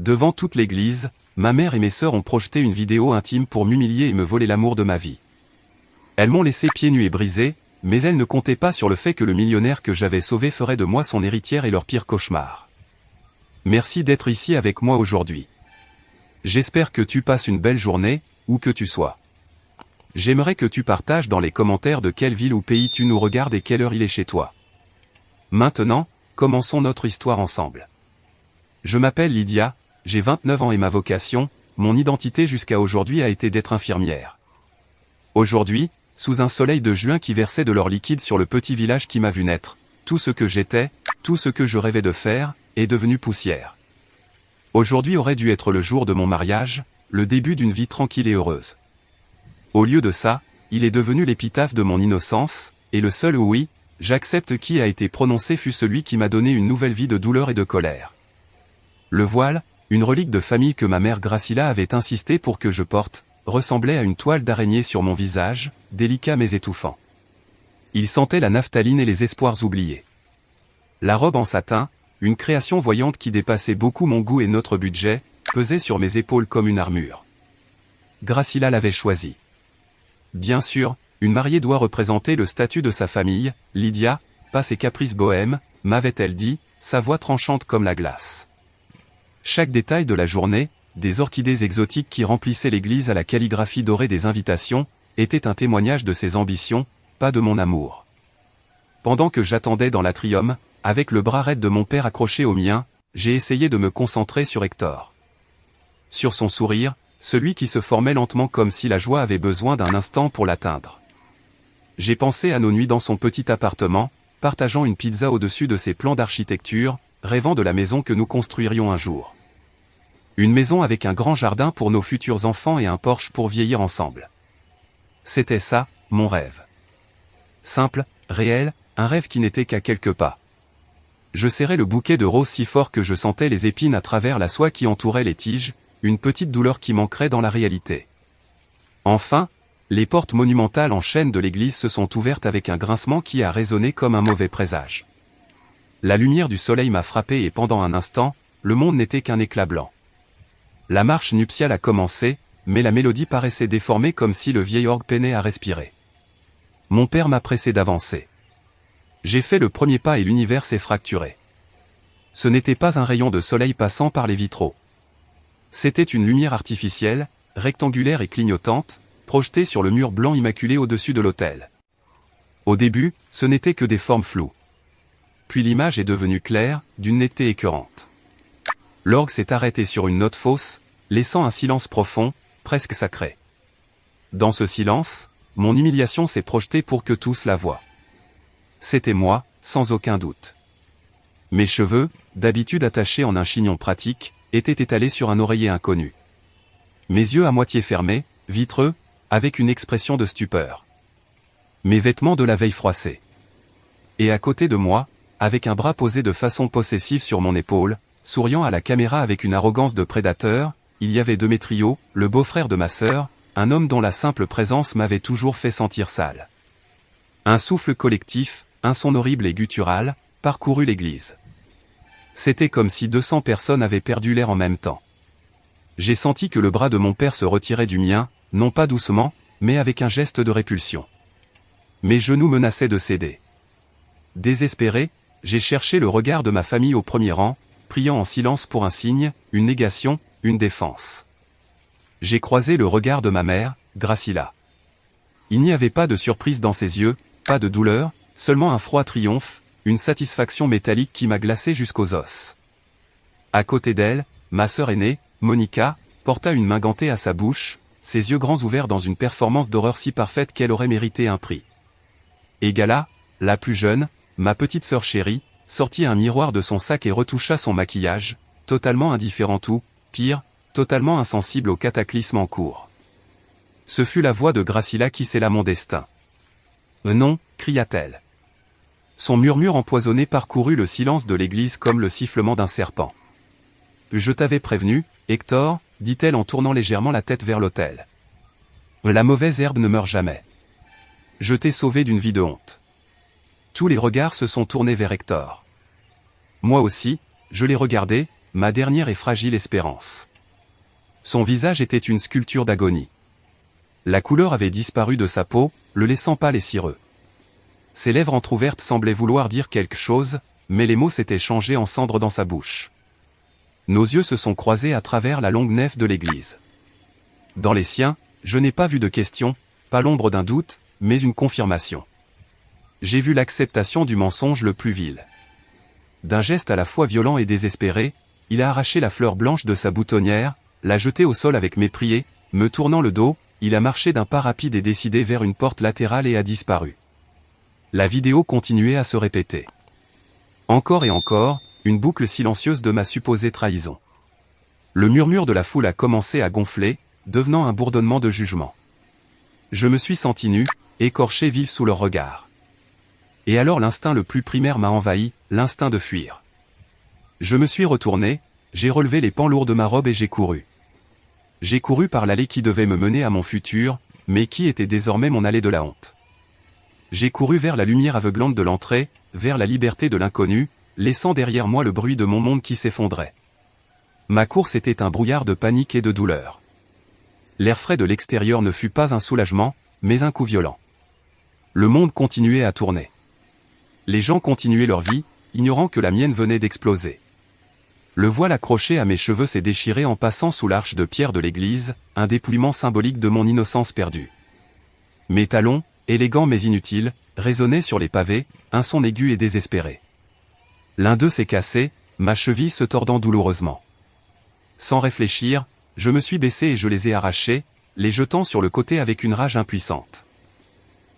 Devant toute l'église, ma mère et mes sœurs ont projeté une vidéo intime pour m'humilier et me voler l'amour de ma vie. Elles m'ont laissé pieds nus et brisés, mais elles ne comptaient pas sur le fait que le millionnaire que j'avais sauvé ferait de moi son héritière et leur pire cauchemar. Merci d'être ici avec moi aujourd'hui. J'espère que tu passes une belle journée, où que tu sois. J'aimerais que tu partages dans les commentaires de quelle ville ou pays tu nous regardes et quelle heure il est chez toi. Maintenant, commençons notre histoire ensemble. Je m'appelle Lydia, j'ai 29 ans et ma vocation, mon identité jusqu'à aujourd'hui a été d'être infirmière. Aujourd'hui, sous un soleil de juin qui versait de l'or liquide sur le petit village qui m'a vu naître, tout ce que j'étais, tout ce que je rêvais de faire, est devenu poussière. Aujourd'hui aurait dû être le jour de mon mariage, le début d'une vie tranquille et heureuse. Au lieu de ça, il est devenu l'épitaphe de mon innocence, et le seul oui, j'accepte qui a été prononcé fut celui qui m'a donné une nouvelle vie de douleur et de colère. Le voile, une relique de famille que ma mère Gracila avait insisté pour que je porte, ressemblait à une toile d'araignée sur mon visage, délicat mais étouffant. Il sentait la naphtaline et les espoirs oubliés. La robe en satin, une création voyante qui dépassait beaucoup mon goût et notre budget, pesait sur mes épaules comme une armure. Gracila l'avait choisi. Bien sûr, une mariée doit représenter le statut de sa famille, Lydia, pas ses caprices bohèmes, m'avait-elle dit, sa voix tranchante comme la glace. Chaque détail de la journée, des orchidées exotiques qui remplissaient l'église à la calligraphie dorée des invitations, était un témoignage de ses ambitions, pas de mon amour. Pendant que j'attendais dans l'atrium, avec le bras raide de mon père accroché au mien, j'ai essayé de me concentrer sur Hector. Sur son sourire, celui qui se formait lentement comme si la joie avait besoin d'un instant pour l'atteindre. J'ai pensé à nos nuits dans son petit appartement, partageant une pizza au-dessus de ses plans d'architecture, rêvant de la maison que nous construirions un jour. Une maison avec un grand jardin pour nos futurs enfants et un Porsche pour vieillir ensemble. C'était ça, mon rêve. Simple, réel, un rêve qui n'était qu'à quelques pas. Je serrais le bouquet de roses si fort que je sentais les épines à travers la soie qui entourait les tiges, une petite douleur qui manquerait dans la réalité. Enfin, les portes monumentales en chêne de l'église se sont ouvertes avec un grincement qui a résonné comme un mauvais présage. La lumière du soleil m'a frappé et pendant un instant, le monde n'était qu'un éclat blanc. La marche nuptiale a commencé, mais la mélodie paraissait déformée comme si le vieil orgue peinait à respirer. Mon père m'a pressé d'avancer. J'ai fait le premier pas et l'univers s'est fracturé. Ce n'était pas un rayon de soleil passant par les vitraux. C'était une lumière artificielle, rectangulaire et clignotante, projetée sur le mur blanc immaculé au-dessus de l'autel. Au début, ce n'était que des formes floues. Puis l'image est devenue claire, d'une netteté écœurante. L'orgue s'est arrêté sur une note fausse, laissant un silence profond, presque sacré. Dans ce silence, mon humiliation s'est projetée pour que tous la voient. C'était moi, sans aucun doute. Mes cheveux, d'habitude attachés en un chignon pratique, étaient étalés sur un oreiller inconnu. Mes yeux à moitié fermés, vitreux, avec une expression de stupeur. Mes vêtements de la veille froissés. Et à côté de moi, avec un bras posé de façon possessive sur mon épaule, souriant à la caméra avec une arrogance de prédateur, il y avait Démétrio, le beau-frère de ma sœur, un homme dont la simple présence m'avait toujours fait sentir sale. Un souffle collectif, un son horrible et guttural, parcourut l'église. C'était comme si 200 personnes avaient perdu l'air en même temps. J'ai senti que le bras de mon père se retirait du mien, non pas doucement, mais avec un geste de répulsion. Mes genoux menaçaient de céder. Désespéré, j'ai cherché le regard de ma famille au premier rang, priant en silence pour un signe, une négation, une défense. J'ai croisé le regard de ma mère, Gracila. Il n'y avait pas de surprise dans ses yeux, pas de douleur, seulement un froid triomphe, une satisfaction métallique qui m'a glacé jusqu'aux os. À côté d'elle, ma sœur aînée, Monica, porta une main gantée à sa bouche, ses yeux grands ouverts dans une performance d'horreur si parfaite qu'elle aurait mérité un prix. Et Gala, la plus jeune, ma petite sœur chérie, sortit un miroir de son sac et retoucha son maquillage, totalement indifférent ou, pire, totalement insensible au cataclysme en cours. Ce fut la voix de Gracila qui scella mon destin. « Non » cria-t-elle. Son murmure empoisonné parcourut le silence de l'église comme le sifflement d'un serpent. « Je t'avais prévenu, Hector » dit-elle en tournant légèrement la tête vers l'autel. « La mauvaise herbe ne meurt jamais. Je t'ai sauvé d'une vie de honte. » Tous les regards se sont tournés vers Hector. Moi aussi, je l'ai regardé, ma dernière et fragile espérance. Son visage était une sculpture d'agonie. La couleur avait disparu de sa peau, le laissant pâle et cireux. Ses lèvres entr'ouvertes semblaient vouloir dire quelque chose, mais les mots s'étaient changés en cendres dans sa bouche. Nos yeux se sont croisés à travers la longue nef de l'église. Dans les siens, je n'ai pas vu de question, pas l'ombre d'un doute, mais une confirmation. J'ai vu l'acceptation du mensonge le plus vil. D'un geste à la fois violent et désespéré, il a arraché la fleur blanche de sa boutonnière, l'a jetée au sol avec mépris et, me tournant le dos, il a marché d'un pas rapide et décidé vers une porte latérale et a disparu. La vidéo continuait à se répéter. Encore et encore, une boucle silencieuse de ma supposée trahison. Le murmure de la foule a commencé à gonfler, devenant un bourdonnement de jugement. Je me suis senti nu, écorché vif sous leur regard. Et alors l'instinct le plus primaire m'a envahi, l'instinct de fuir. Je me suis retourné, j'ai relevé les pans lourds de ma robe et j'ai couru. J'ai couru par l'allée qui devait me mener à mon futur, mais qui était désormais mon allée de la honte. J'ai couru vers la lumière aveuglante de l'entrée, vers la liberté de l'inconnu, laissant derrière moi le bruit de mon monde qui s'effondrait. Ma course était un brouillard de panique et de douleur. L'air frais de l'extérieur ne fut pas un soulagement, mais un coup violent. Le monde continuait à tourner. Les gens continuaient leur vie, ignorant que la mienne venait d'exploser. Le voile accroché à mes cheveux s'est déchiré en passant sous l'arche de pierre de l'église, un dépouillement symbolique de mon innocence perdue. Mes talons, élégants mais inutiles, résonnaient sur les pavés, un son aigu et désespéré. L'un d'eux s'est cassé, ma cheville se tordant douloureusement. Sans réfléchir, je me suis baissé et je les ai arrachés, les jetant sur le côté avec une rage impuissante.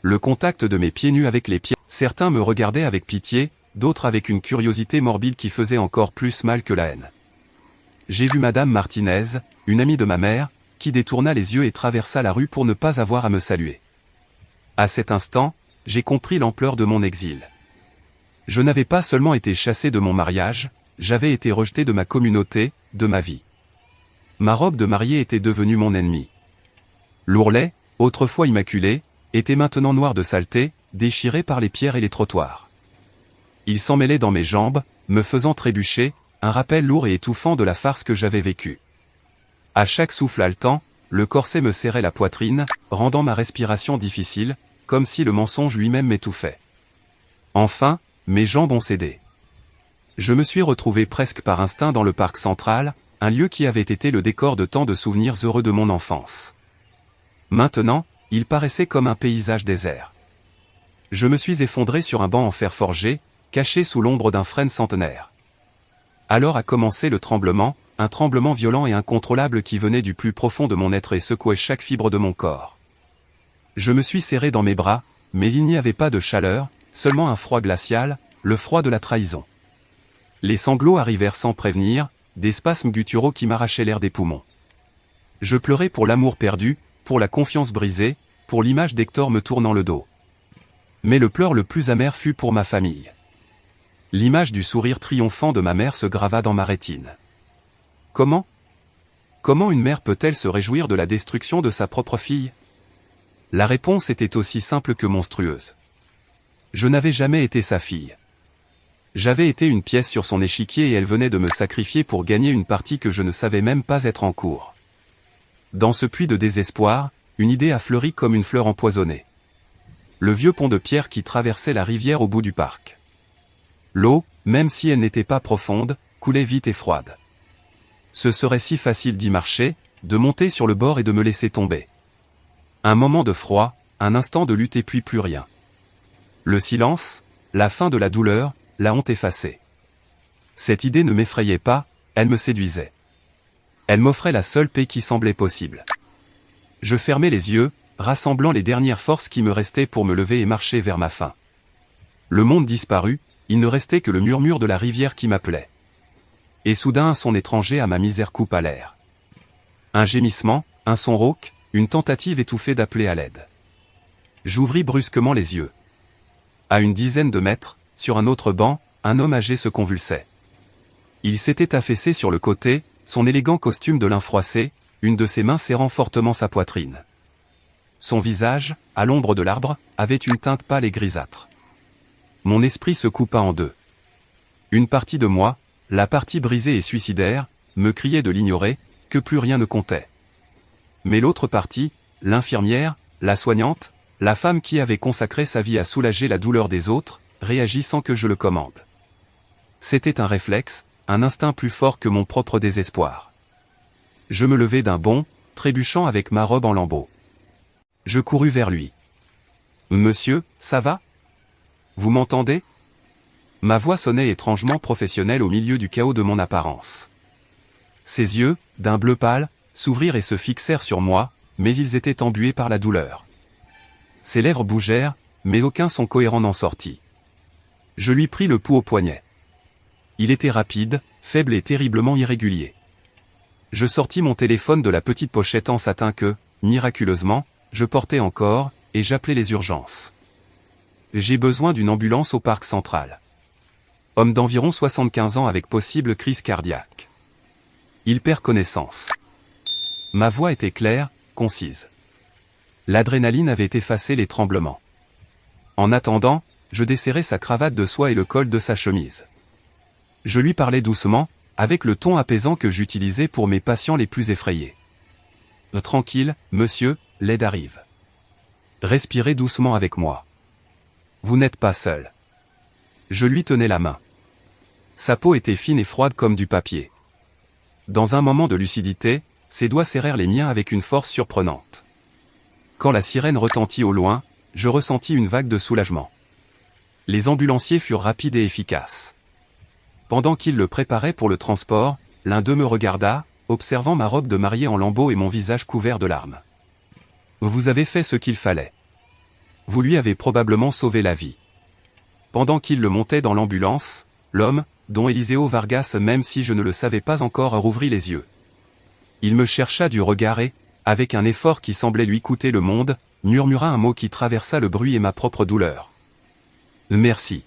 Le contact de mes pieds nus avec les pieds, certains me regardaient avec pitié, d'autres avec une curiosité morbide qui faisait encore plus mal que la haine. J'ai vu Madame Martinez, une amie de ma mère, qui détourna les yeux et traversa la rue pour ne pas avoir à me saluer. À cet instant, j'ai compris l'ampleur de mon exil. Je n'avais pas seulement été chassé de mon mariage, j'avais été rejeté de ma communauté, de ma vie. Ma robe de mariée était devenue mon ennemi. L'ourlet, autrefois immaculé, était maintenant noir de saleté, déchiré par les pierres et les trottoirs. Il s'emmêlait dans mes jambes, me faisant trébucher, un rappel lourd et étouffant de la farce que j'avais vécue. À chaque souffle haletant, le corset me serrait la poitrine, rendant ma respiration difficile, comme si le mensonge lui-même m'étouffait. Enfin, mes jambes ont cédé. Je me suis retrouvé presque par instinct dans le parc central, un lieu qui avait été le décor de tant de souvenirs heureux de mon enfance. Maintenant, il paraissait comme un paysage désert. Je me suis effondré sur un banc en fer forgé, caché sous l'ombre d'un frêne centenaire. Alors a commencé le tremblement, un tremblement violent et incontrôlable qui venait du plus profond de mon être et secouait chaque fibre de mon corps. Je me suis serré dans mes bras, mais il n'y avait pas de chaleur, seulement un froid glacial, le froid de la trahison. Les sanglots arrivèrent sans prévenir, des spasmes gutturaux qui m'arrachaient l'air des poumons. Je pleurais pour l'amour perdu, pour la confiance brisée, pour l'image d'Hector me tournant le dos. Mais le pleur le plus amer fut pour ma famille. L'image du sourire triomphant de ma mère se grava dans ma rétine. Comment une mère peut-elle se réjouir de la destruction de sa propre fille? La réponse était aussi simple que monstrueuse. Je n'avais jamais été sa fille. J'avais été une pièce sur son échiquier et elle venait de me sacrifier pour gagner une partie que je ne savais même pas être en cours. Dans ce puits de désespoir, une idée a fleuri comme une fleur empoisonnée. Le vieux pont de pierre qui traversait la rivière au bout du parc. L'eau, même si elle n'était pas profonde, coulait vite et froide. Ce serait si facile d'y marcher, de monter sur le bord et de me laisser tomber. Un moment de froid, un instant de lutte et puis plus rien. Le silence, la fin de la douleur, la honte effacée. Cette idée ne m'effrayait pas, elle me séduisait. Elle m'offrait la seule paix qui semblait possible. Je fermais les yeux, rassemblant les dernières forces qui me restaient pour me lever et marcher vers ma fin. Le monde disparut, il ne restait que le murmure de la rivière qui m'appelait. Et soudain un son étranger à ma misère coupa l'air. Un gémissement, un son rauque, une tentative étouffée d'appeler à l'aide. J'ouvris brusquement les yeux. À une dizaine de mètres, sur un autre banc, un homme âgé se convulsait. Il s'était affaissé sur le côté, son élégant costume de lin froissé, une de ses mains serrant fortement sa poitrine. Son visage, à l'ombre de l'arbre, avait une teinte pâle et grisâtre. Mon esprit se coupa en deux. Une partie de moi, la partie brisée et suicidaire, me criait de l'ignorer, que plus rien ne comptait. Mais l'autre partie, l'infirmière, la soignante, la femme qui avait consacré sa vie à soulager la douleur des autres, réagit sans que je le commande. C'était un réflexe, un instinct plus fort que mon propre désespoir. Je me levai d'un bond, trébuchant avec ma robe en lambeaux. Je courus vers lui. « Monsieur, ça va? Vous m'entendez ?» Ma voix sonnait étrangement professionnelle au milieu du chaos de mon apparence. Ses yeux, d'un bleu pâle, s'ouvrirent et se fixèrent sur moi, mais ils étaient embués par la douleur. Ses lèvres bougèrent, mais aucun son cohérent n'en sortit. Je lui pris le pouls au poignet. Il était rapide, faible et terriblement irrégulier. Je sortis mon téléphone de la petite pochette en satin que, miraculeusement, je portais encore, et j'appelai les urgences. J'ai besoin d'une ambulance au parc central. Homme d'environ 75 ans avec possible crise cardiaque. Il perd connaissance. Ma voix était claire, concise. L'adrénaline avait effacé les tremblements. En attendant, je desserrai sa cravate de soie et le col de sa chemise. Je lui parlais doucement, avec le ton apaisant que j'utilisais pour mes patients les plus effrayés. « Tranquille, monsieur, l'aide arrive. Respirez doucement avec moi. Vous n'êtes pas seul. » Je lui tenais la main. Sa peau était fine et froide comme du papier. Dans un moment de lucidité, ses doigts serrèrent les miens avec une force surprenante. Quand la sirène retentit au loin, je ressentis une vague de soulagement. Les ambulanciers furent rapides et efficaces. Pendant qu'ils le préparaient pour le transport, l'un d'eux me regarda, observant ma robe de mariée en lambeaux et mon visage couvert de larmes. « Vous avez fait ce qu'il fallait. Vous lui avez probablement sauvé la vie. » Pendant qu'il le montait dans l'ambulance, l'homme, dont Eliseo Vargas même si je ne le savais pas encore rouvrit les yeux. Il me chercha du regard et, avec un effort qui semblait lui coûter le monde, murmura un mot qui traversa le bruit et ma propre douleur. « Merci. »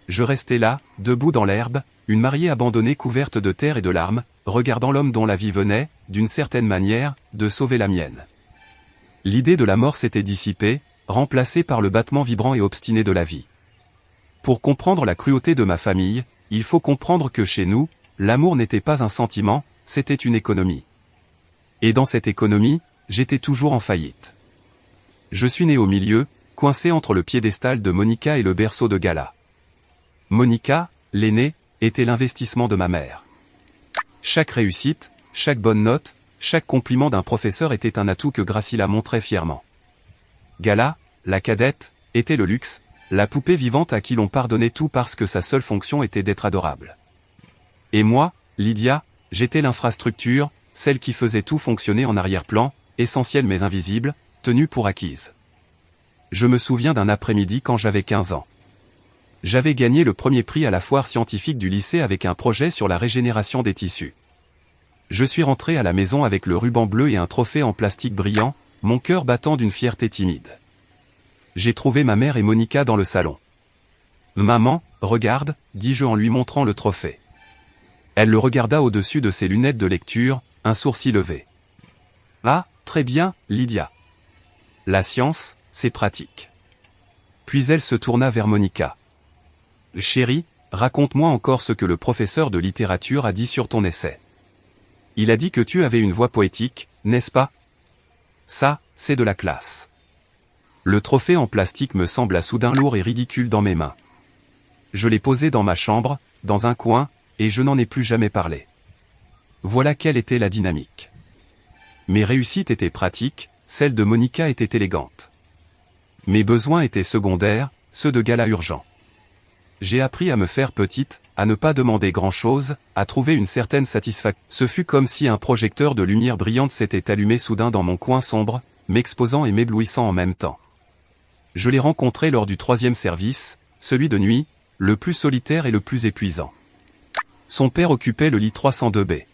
Je restais là, debout dans l'herbe, une mariée abandonnée couverte de terre et de larmes, regardant l'homme dont la vie venait, d'une certaine manière, de sauver la mienne. L'idée de la mort s'était dissipée, remplacée par le battement vibrant et obstiné de la vie. Pour comprendre la cruauté de ma famille, il faut comprendre que chez nous, l'amour n'était pas un sentiment, c'était une économie. Et dans cette économie, j'étais toujours en faillite. Je suis né au milieu, coincé entre le piédestal de Monica et le berceau de Gala. Monica, l'aînée, était l'investissement de ma mère. Chaque réussite, chaque bonne note, chaque compliment d'un professeur était un atout que Gracila montrait fièrement. Gala, la cadette, était le luxe, la poupée vivante à qui l'on pardonnait tout parce que sa seule fonction était d'être adorable. Et moi, Lydia, j'étais l'infrastructure, celle qui faisait tout fonctionner en arrière-plan, essentielle mais invisible, tenue pour acquise. Je me souviens d'un après-midi quand j'avais 15 ans. J'avais gagné le premier prix à la foire scientifique du lycée avec un projet sur la régénération des tissus. Je suis rentré à la maison avec le ruban bleu et un trophée en plastique brillant, mon cœur battant d'une fierté timide. J'ai trouvé ma mère et Monica dans le salon. « Maman, regarde » dis-je en lui montrant le trophée. Elle le regarda au-dessus de ses lunettes de lecture, un sourcil levé. « Ah, très bien, Lydia. La science, c'est pratique. » Puis elle se tourna vers Monica. « Chérie, raconte-moi encore ce que le professeur de littérature a dit sur ton essai. Il a dit que tu avais une voix poétique, n'est-ce pas? Ça, c'est de la classe. » Le trophée en plastique me sembla soudain lourd et ridicule dans mes mains. Je l'ai posé dans ma chambre, dans un coin, et je n'en ai plus jamais parlé. Voilà quelle était la dynamique. Mes réussites étaient pratiques, celles de Monica étaient élégantes. Mes besoins étaient secondaires, ceux de Gala urgents. J'ai appris à me faire petite, à ne pas demander grand-chose, à trouver une certaine satisfaction. Ce fut comme si un projecteur de lumière brillante s'était allumé soudain dans mon coin sombre, m'exposant et m'éblouissant en même temps. Je l'ai rencontré lors du 3e service, celui de nuit, le plus solitaire et le plus épuisant. Son père occupait le lit 302B.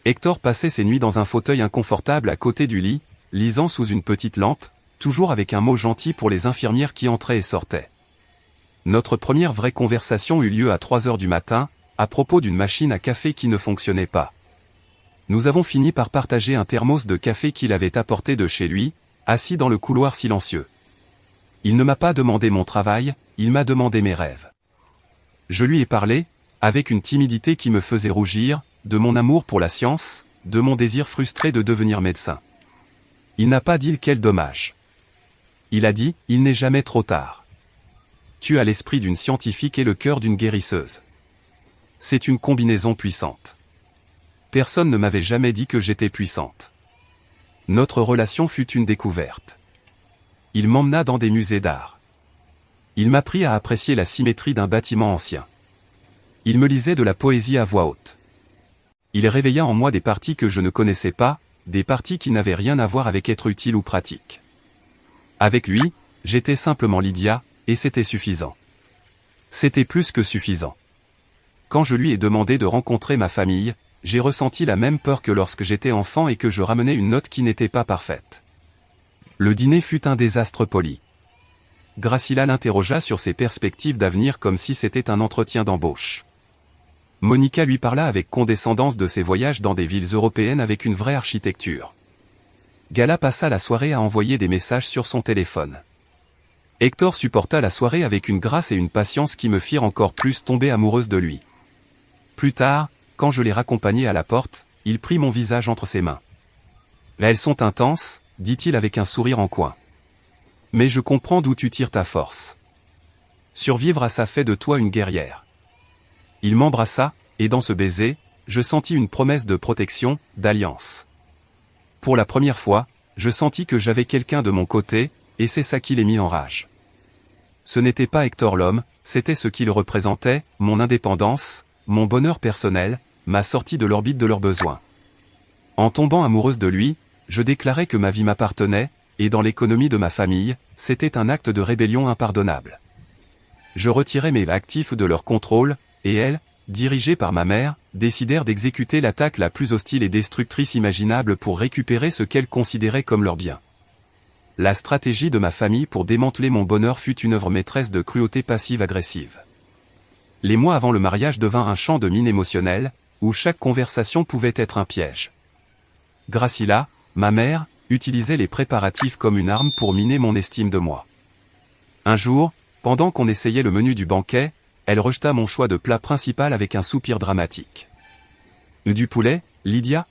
Hector passait ses nuits dans un fauteuil inconfortable à côté du lit, lisant sous une petite lampe, toujours avec un mot gentil pour les infirmières qui entraient et sortaient. Notre première vraie conversation eut lieu à 3 heures du matin, à propos d'une machine à café qui ne fonctionnait pas. Nous avons fini par partager un thermos de café qu'il avait apporté de chez lui, assis dans le couloir silencieux. Il ne m'a pas demandé mon travail, il m'a demandé mes rêves. Je lui ai parlé, avec une timidité qui me faisait rougir, de mon amour pour la science, de mon désir frustré de devenir médecin. Il n'a pas dit quel dommage. Il a dit, il n'est jamais trop tard. Tu as l'esprit d'une scientifique et le cœur d'une guérisseuse. C'est une combinaison puissante. Personne ne m'avait jamais dit que j'étais puissante. Notre relation fut une découverte. Il m'emmena dans des musées d'art. Il m'apprit à apprécier la symétrie d'un bâtiment ancien. Il me lisait de la poésie à voix haute. Il réveilla en moi des parties que je ne connaissais pas, des parties qui n'avaient rien à voir avec être utile ou pratique. Avec lui, j'étais simplement Lydia, et c'était suffisant. C'était plus que suffisant. Quand je lui ai demandé de rencontrer ma famille, j'ai ressenti la même peur que lorsque j'étais enfant et que je ramenais une note qui n'était pas parfaite. Le dîner fut un désastre poli. Gracila l'interrogea sur ses perspectives d'avenir comme si c'était un entretien d'embauche. Monica lui parla avec condescendance de ses voyages dans des villes européennes avec une vraie architecture. Gala passa la soirée à envoyer des messages sur son téléphone. Hector supporta la soirée avec une grâce et une patience qui me firent encore plus tomber amoureuse de lui. Plus tard, quand je les raccompagnai à la porte, il prit mon visage entre ses mains. « Elles sont intenses, dit-il avec un sourire en coin. Mais je comprends d'où tu tires ta force. Survivre à ça fait de toi une guerrière. » Il m'embrassa, et dans ce baiser, je sentis une promesse de protection, d'alliance. Pour la première fois, je sentis que j'avais quelqu'un de mon côté, et c'est ça qui les mit en rage. Ce n'était pas Hector l'homme, c'était ce qu'il représentait, mon indépendance, mon bonheur personnel, ma sortie de l'orbite de leurs besoins. En tombant amoureuse de lui, je déclarais que ma vie m'appartenait, et dans l'économie de ma famille, c'était un acte de rébellion impardonnable. Je retirais mes actifs de leur contrôle, et elles, dirigées par ma mère, décidèrent d'exécuter l'attaque la plus hostile et destructrice imaginable pour récupérer ce qu'elles considéraient comme leur bien. La stratégie de ma famille pour démanteler mon bonheur fut une œuvre maîtresse de cruauté passive-agressive. Les mois avant le mariage devinrent un champ de mine émotionnel, où chaque conversation pouvait être un piège. Gracila, ma mère, utilisait les préparatifs comme une arme pour miner mon estime de moi. Un jour, pendant qu'on essayait le menu du banquet, elle rejeta mon choix de plat principal avec un soupir dramatique. « Du poulet, Lydia ?»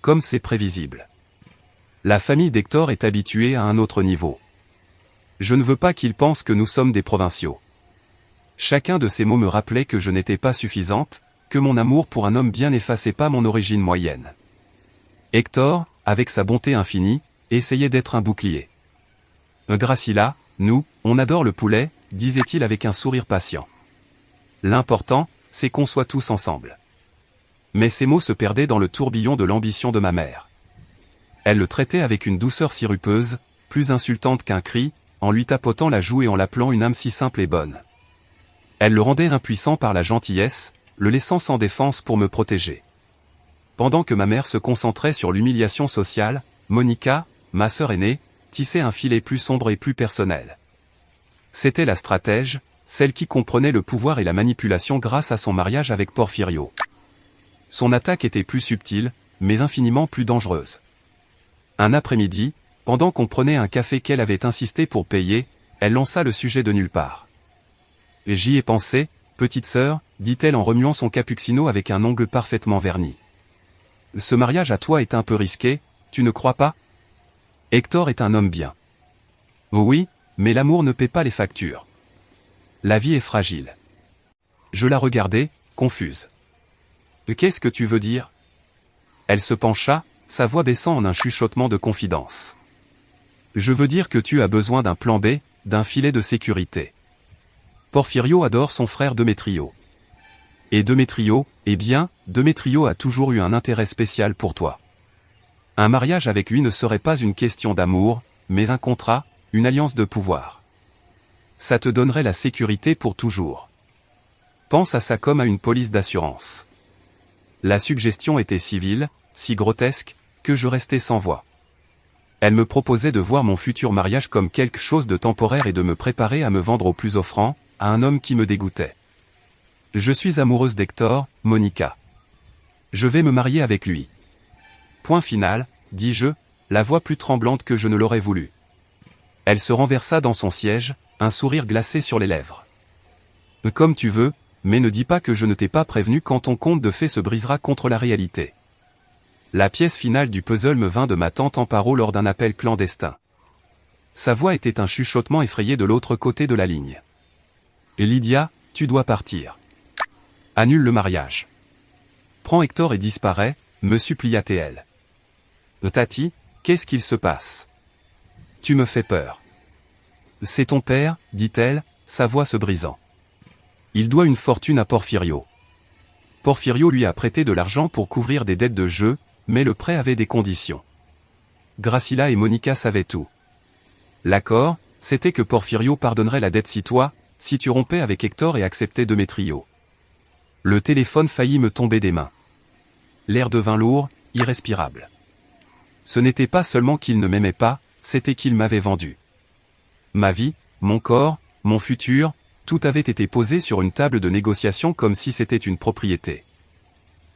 Comme c'est prévisible. La famille d'Hector est habituée à un autre niveau. Je ne veux pas qu'ils pensent que nous sommes des provinciaux. Chacun de ces mots me rappelait que je n'étais pas suffisante, que mon amour pour un homme bien n'effaçait pas mon origine moyenne. Hector, avec sa bonté infinie, essayait d'être un bouclier. Gracila, nous, on adore le poulet, disait-il avec un sourire patient. L'important, c'est qu'on soit tous ensemble. Mais ces mots se perdaient dans le tourbillon de l'ambition de ma mère. Elle le traitait avec une douceur sirupeuse, plus insultante qu'un cri, en lui tapotant la joue et en l'appelant une âme si simple et bonne. Elle le rendait impuissant par la gentillesse, le laissant sans défense pour me protéger. Pendant que ma mère se concentrait sur l'humiliation sociale, Monica, ma sœur aînée, tissait un filet plus sombre et plus personnel. C'était la stratège, celle qui comprenait le pouvoir et la manipulation grâce à son mariage avec Porfirio. Son attaque était plus subtile, mais infiniment plus dangereuse. Un après-midi, pendant qu'on prenait un café qu'elle avait insisté pour payer, elle lança le sujet de nulle part. « J'y ai pensé, petite sœur, dit-elle en remuant son cappuccino avec un ongle parfaitement verni. Ce mariage à toi est un peu risqué, tu ne crois pas? Hector est un homme bien. Oui, mais l'amour ne paie pas les factures. La vie est fragile. Je la regardais, confuse. Qu'est-ce que tu veux dire? Elle se pencha, sa voix baissant en un chuchotement de confidence. Je veux dire que tu as besoin d'un plan B, d'un filet de sécurité. Porfirio adore son frère Demetrio. Et Demetrio, eh bien, Demetrio a toujours eu un intérêt spécial pour toi. Un mariage avec lui ne serait pas une question d'amour, mais un contrat, une alliance de pouvoir. Ça te donnerait la sécurité pour toujours. Pense à ça comme à une police d'assurance. La suggestion était si vile, si grotesque, que je restais sans voix. Elle me proposait de voir mon futur mariage comme quelque chose de temporaire et de me préparer à me vendre au plus offrant, à un homme qui me dégoûtait. Je suis amoureuse d'Hector, Monica. Je vais me marier avec lui. Point final, dis-je, la voix plus tremblante que je ne l'aurais voulu. Elle se renversa dans son siège, un sourire glacé sur les lèvres. Comme tu veux, mais ne dis pas que je ne t'ai pas prévenu quand ton conte de fées se brisera contre la réalité. La pièce finale du puzzle me vint de ma tante Amparo lors d'un appel clandestin. Sa voix était un chuchotement effrayé de l'autre côté de la ligne. « Lydia, tu dois partir. Annule le mariage. Prends Hector et disparaît, me supplia-t-elle. Tati, qu'est-ce qu'il se passe? Tu me fais peur. C'est ton père, dit-elle, sa voix se brisant. Il doit une fortune à Porfirio. Porfirio lui a prêté de l'argent pour couvrir des dettes de jeu, mais le prêt avait des conditions. Gracila et Monica savaient tout. L'accord, c'était que Porfirio pardonnerait la dette si tu rompais avec Hector et acceptais Demetrio. Le téléphone faillit me tomber des mains. L'air devint lourd, irrespirable. Ce n'était pas seulement qu'il ne m'aimait pas, c'était qu'il m'avait vendu. Ma vie, mon corps, mon futur, tout avait été posé sur une table de négociation comme si c'était une propriété.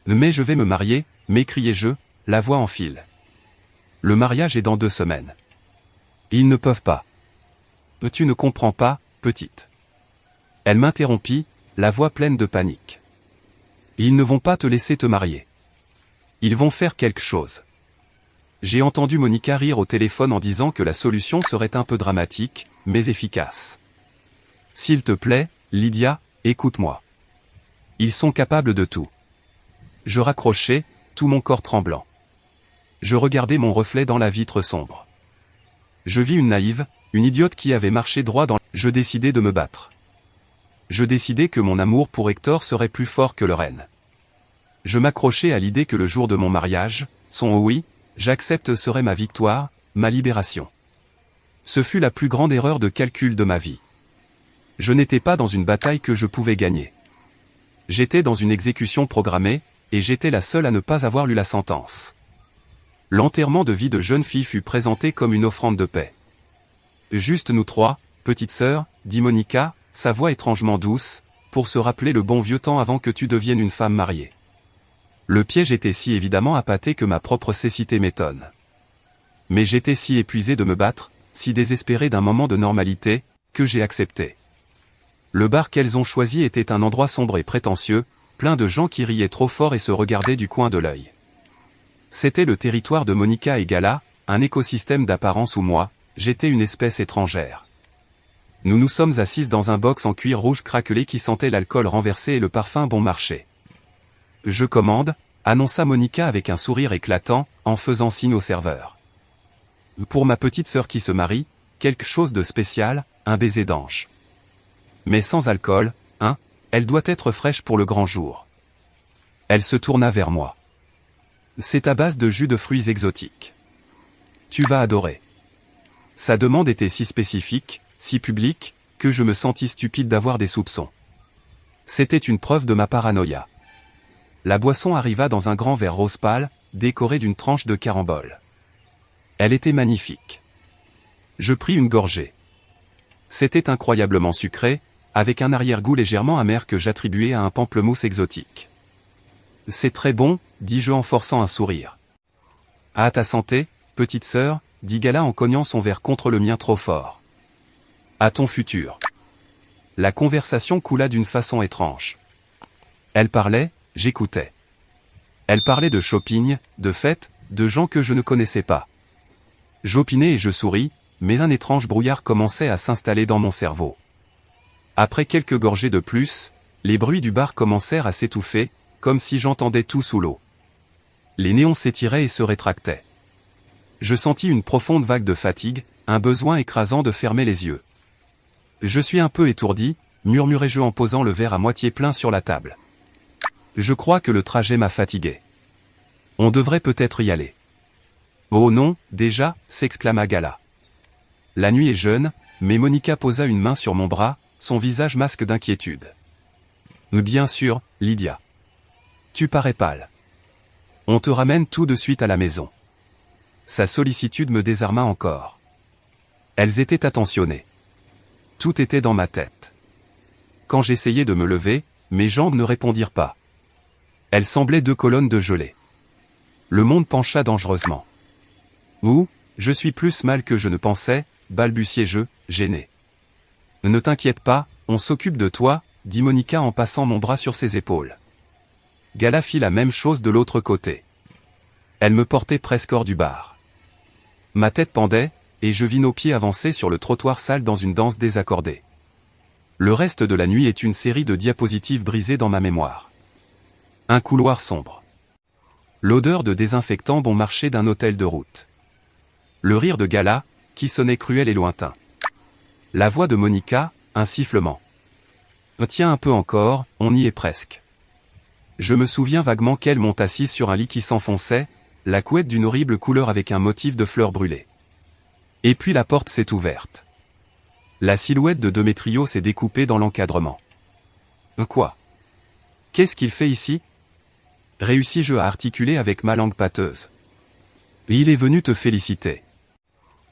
Mais je vais me marier, m'écriai-je, la voix en file. Le mariage est dans 2 semaines. Ils ne peuvent pas. Tu ne comprends pas, petite. Elle m'interrompit, la voix pleine de panique. Ils ne vont pas te laisser te marier. Ils vont faire quelque chose. J'ai entendu Monica rire au téléphone en disant que la solution serait un peu dramatique, mais efficace. S'il te plaît, Lydia, écoute-moi. Ils sont capables de tout. Je raccrochai, tout mon corps tremblant. Je regardais mon reflet dans la vitre sombre. Je vis une naïve, une idiote qui avait marché droit dans... Je décidai de me battre. Je décidai que mon amour pour Hector serait plus fort que le renne. Je m'accrochais à l'idée que le jour de mon mariage, son oui, j'accepte serait ma victoire, ma libération. Ce fut la plus grande erreur de calcul de ma vie. Je n'étais pas dans une bataille que je pouvais gagner. J'étais dans une exécution programmée, et j'étais la seule à ne pas avoir lu la sentence. L'enterrement de vie de jeune fille fut présenté comme une offrande de paix. Juste nous 3, petite sœur, dit Monica, sa voix étrangement douce, pour se rappeler le bon vieux temps avant que tu deviennes une femme mariée. Le piège était si évidemment appâté que ma propre cécité m'étonne. Mais j'étais si épuisé de me battre, si désespéré d'un moment de normalité, que j'ai accepté. Le bar qu'elles ont choisi était un endroit sombre et prétentieux, plein de gens qui riaient trop fort et se regardaient du coin de l'œil. C'était le territoire de Monica et Gala, un écosystème d'apparence où moi, j'étais une espèce étrangère. Nous nous sommes assises dans un box en cuir rouge craquelé qui sentait l'alcool renversé et le parfum bon marché. Je commande, annonça Monica avec un sourire éclatant, en faisant signe au serveur. Pour ma petite sœur qui se marie, quelque chose de spécial, un baiser d'ange. Mais sans alcool, hein, elle doit être fraîche pour le grand jour. Elle se tourna vers moi. C'est à base de jus de fruits exotiques. Tu vas adorer. Sa demande était si spécifique, si publique, que je me sentis stupide d'avoir des soupçons. C'était une preuve de ma paranoïa. La boisson arriva dans un grand verre rose pâle, décoré d'une tranche de carambole. Elle était magnifique. Je pris une gorgée. C'était incroyablement sucré, avec un arrière-goût légèrement amer que j'attribuais à un pamplemousse exotique. C'est très bon, dis-je en forçant un sourire. À ta santé, petite sœur, dit Gala en cognant son verre contre le mien trop fort. À ton futur. La conversation coula d'une façon étrange. Elle parlait, j'écoutais. Elle parlait de shopping, de fêtes, de gens que je ne connaissais pas. J'opinais et je souris, mais un étrange brouillard commençait à s'installer dans mon cerveau. Après quelques gorgées de plus, les bruits du bar commencèrent à s'étouffer, comme si j'entendais tout sous l'eau. Les néons s'étiraient et se rétractaient. Je sentis une profonde vague de fatigue, un besoin écrasant de fermer les yeux. Je suis un peu étourdi, murmurai-je en posant le verre à moitié plein sur la table. Je crois que le trajet m'a fatigué. On devrait peut-être y aller. Oh non, déjà, s'exclama Gala. La nuit est jeune, mais Monica posa une main sur mon bras, son visage masque d'inquiétude. Bien sûr, Lydia. Tu parais pâle. On te ramène tout de suite à la maison. Sa sollicitude me désarma encore. Elles étaient attentionnées. Tout était dans ma tête. Quand j'essayais de me lever, mes jambes ne répondirent pas. Elles semblaient 2 colonnes de gelée. Le monde pencha dangereusement. Ouh, je suis plus mal que je ne pensais, balbutiai-je, gêné. Ne t'inquiète pas, on s'occupe de toi, dit Monica en passant mon bras sur ses épaules. Gala fit la même chose de l'autre côté. Elle me portait presque hors du bar. Ma tête pendait, et je vis nos pieds avancer sur le trottoir sale dans une danse désaccordée. Le reste de la nuit est une série de diapositives brisées dans ma mémoire. Un couloir sombre. L'odeur de désinfectant bon marché d'un hôtel de route. Le rire de Gala, qui sonnait cruel et lointain. La voix de Monica, un sifflement. Tiens un peu encore, on y est presque. Je me souviens vaguement qu'elle m'ont assise sur un lit qui s'enfonçait, la couette d'une horrible couleur avec un motif de fleurs brûlées. Et puis la porte s'est ouverte. La silhouette de Demetrio s'est découpée dans l'encadrement. Quoi? Qu'est-ce qu'il fait ici? Réussis-je à articuler avec ma langue pâteuse. Il est venu te féliciter.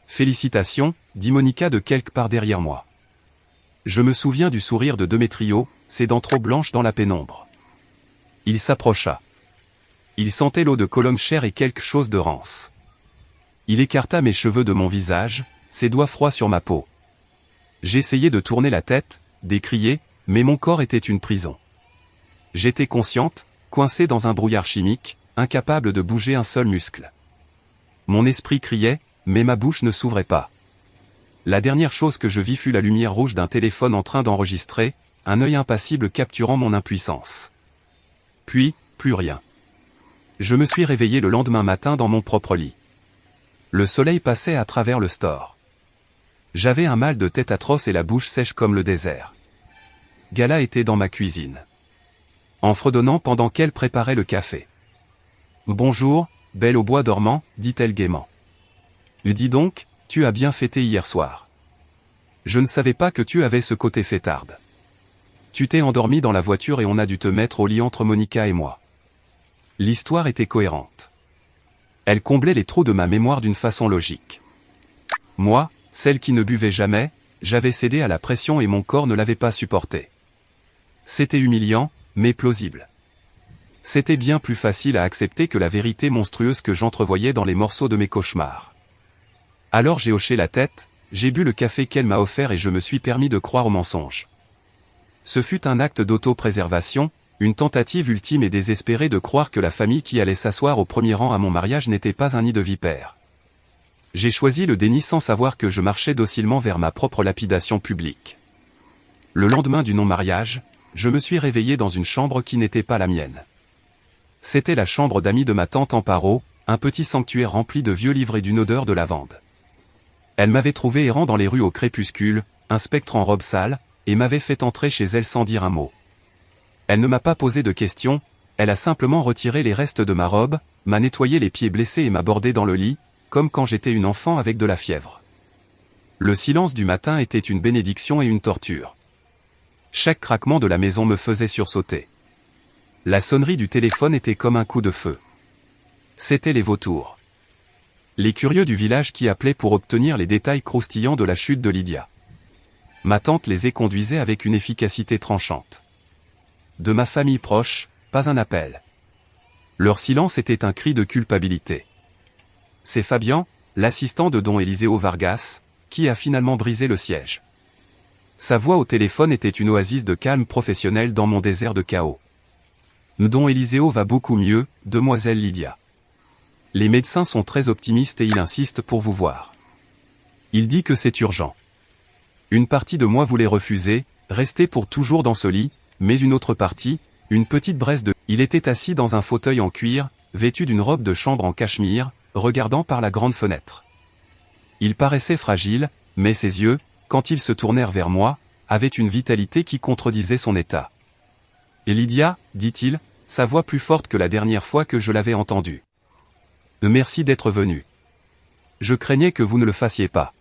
Félicitations, dit Monica de quelque part derrière moi. Je me souviens du sourire de Demetrio, ses dents trop blanches dans la pénombre. Il s'approcha. Il sentait l'eau de Cologne chère et quelque chose de rance. Il écarta mes cheveux de mon visage, ses doigts froids sur ma peau. J'essayais de tourner la tête, d'écrier, mais mon corps était une prison. J'étais consciente, coincée dans un brouillard chimique, incapable de bouger un seul muscle. Mon esprit criait, mais ma bouche ne s'ouvrait pas. La dernière chose que je vis fut la lumière rouge d'un téléphone en train d'enregistrer, un œil impassible capturant mon impuissance. Puis, plus rien. Je me suis réveillé le lendemain matin dans mon propre lit. Le soleil passait à travers le store. J'avais un mal de tête atroce et la bouche sèche comme le désert. Gala était dans ma cuisine. En fredonnant pendant qu'elle préparait le café. « Bonjour, belle au bois dormant, dit-elle gaiement. Dis donc, tu as bien fêté hier soir. Je ne savais pas que tu avais ce côté fêtarde. Tu t'es endormi dans la voiture et on a dû te mettre au lit entre Monica et moi. » L'histoire était cohérente. Elle comblait les trous de ma mémoire d'une façon logique. Moi, celle qui ne buvait jamais, j'avais cédé à la pression et mon corps ne l'avait pas supporté. C'était humiliant, mais plausible. C'était bien plus facile à accepter que la vérité monstrueuse que j'entrevoyais dans les morceaux de mes cauchemars. Alors j'ai hoché la tête, j'ai bu le café qu'elle m'a offert et je me suis permis de croire au mensonge. Ce fut un acte d'auto-préservation, une tentative ultime et désespérée de croire que la famille qui allait s'asseoir au premier rang à mon mariage n'était pas un nid de vipères. J'ai choisi le déni sans savoir que je marchais docilement vers ma propre lapidation publique. Le lendemain du non-mariage, je me suis réveillé dans une chambre qui n'était pas la mienne. C'était la chambre d'amis de ma tante Amparo, un petit sanctuaire rempli de vieux livres et d'une odeur de lavande. Elle m'avait trouvé errant dans les rues au crépuscule, un spectre en robe sale, et m'avait fait entrer chez elle sans dire un mot. Elle ne m'a pas posé de questions, elle a simplement retiré les restes de ma robe, m'a nettoyé les pieds blessés et m'a bordé dans le lit, comme quand j'étais une enfant avec de la fièvre. Le silence du matin était une bénédiction et une torture. Chaque craquement de la maison me faisait sursauter. La sonnerie du téléphone était comme un coup de feu. C'étaient les vautours. Les curieux du village qui appelaient pour obtenir les détails croustillants de la chute de Lydia. Ma tante les éconduisait avec une efficacité tranchante. De ma famille proche, pas un appel. Leur silence était un cri de culpabilité. C'est Fabian, l'assistant de Don Eliseo Vargas, qui a finalement brisé le siège. Sa voix au téléphone était une oasis de calme professionnel dans mon désert de chaos. Don Eliseo va beaucoup mieux, demoiselle Lydia. Les médecins sont très optimistes et il insiste pour vous voir. Il dit que c'est urgent. Une partie de moi voulait refuser, rester pour toujours dans ce lit, mais une autre partie, une petite braise de... Il était assis dans un fauteuil en cuir, vêtu d'une robe de chambre en cachemire, regardant par la grande fenêtre. Il paraissait fragile, mais ses yeux, quand ils se tournèrent vers moi, avaient une vitalité qui contredisait son état. « Et Lydia, dit-il, sa voix plus forte que la dernière fois que je l'avais entendue. Merci d'être venu. Je craignais que vous ne le fassiez pas. »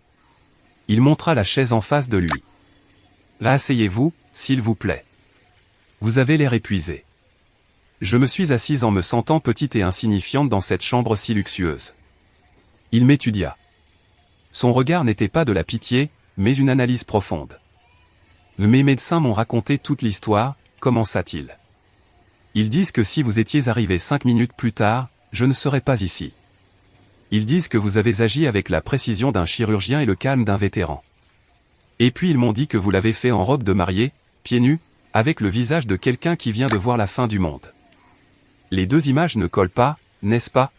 Il montra la chaise en face de lui. « Là, asseyez-vous, s'il vous plaît. Vous avez l'air épuisé. » Je me suis assise en me sentant petite et insignifiante dans cette chambre si luxueuse. Il m'étudia. Son regard n'était pas de la pitié, mais une analyse profonde. Mes médecins m'ont raconté toute l'histoire, commença-t-il. Ils disent que si vous étiez arrivé 5 minutes plus tard, je ne serais pas ici. Ils disent que vous avez agi avec la précision d'un chirurgien et le calme d'un vétéran. Et puis ils m'ont dit que vous l'avez fait en robe de mariée, pieds nus, avec le visage de quelqu'un qui vient de voir la fin du monde. Les deux images ne collent pas, n'est-ce pas?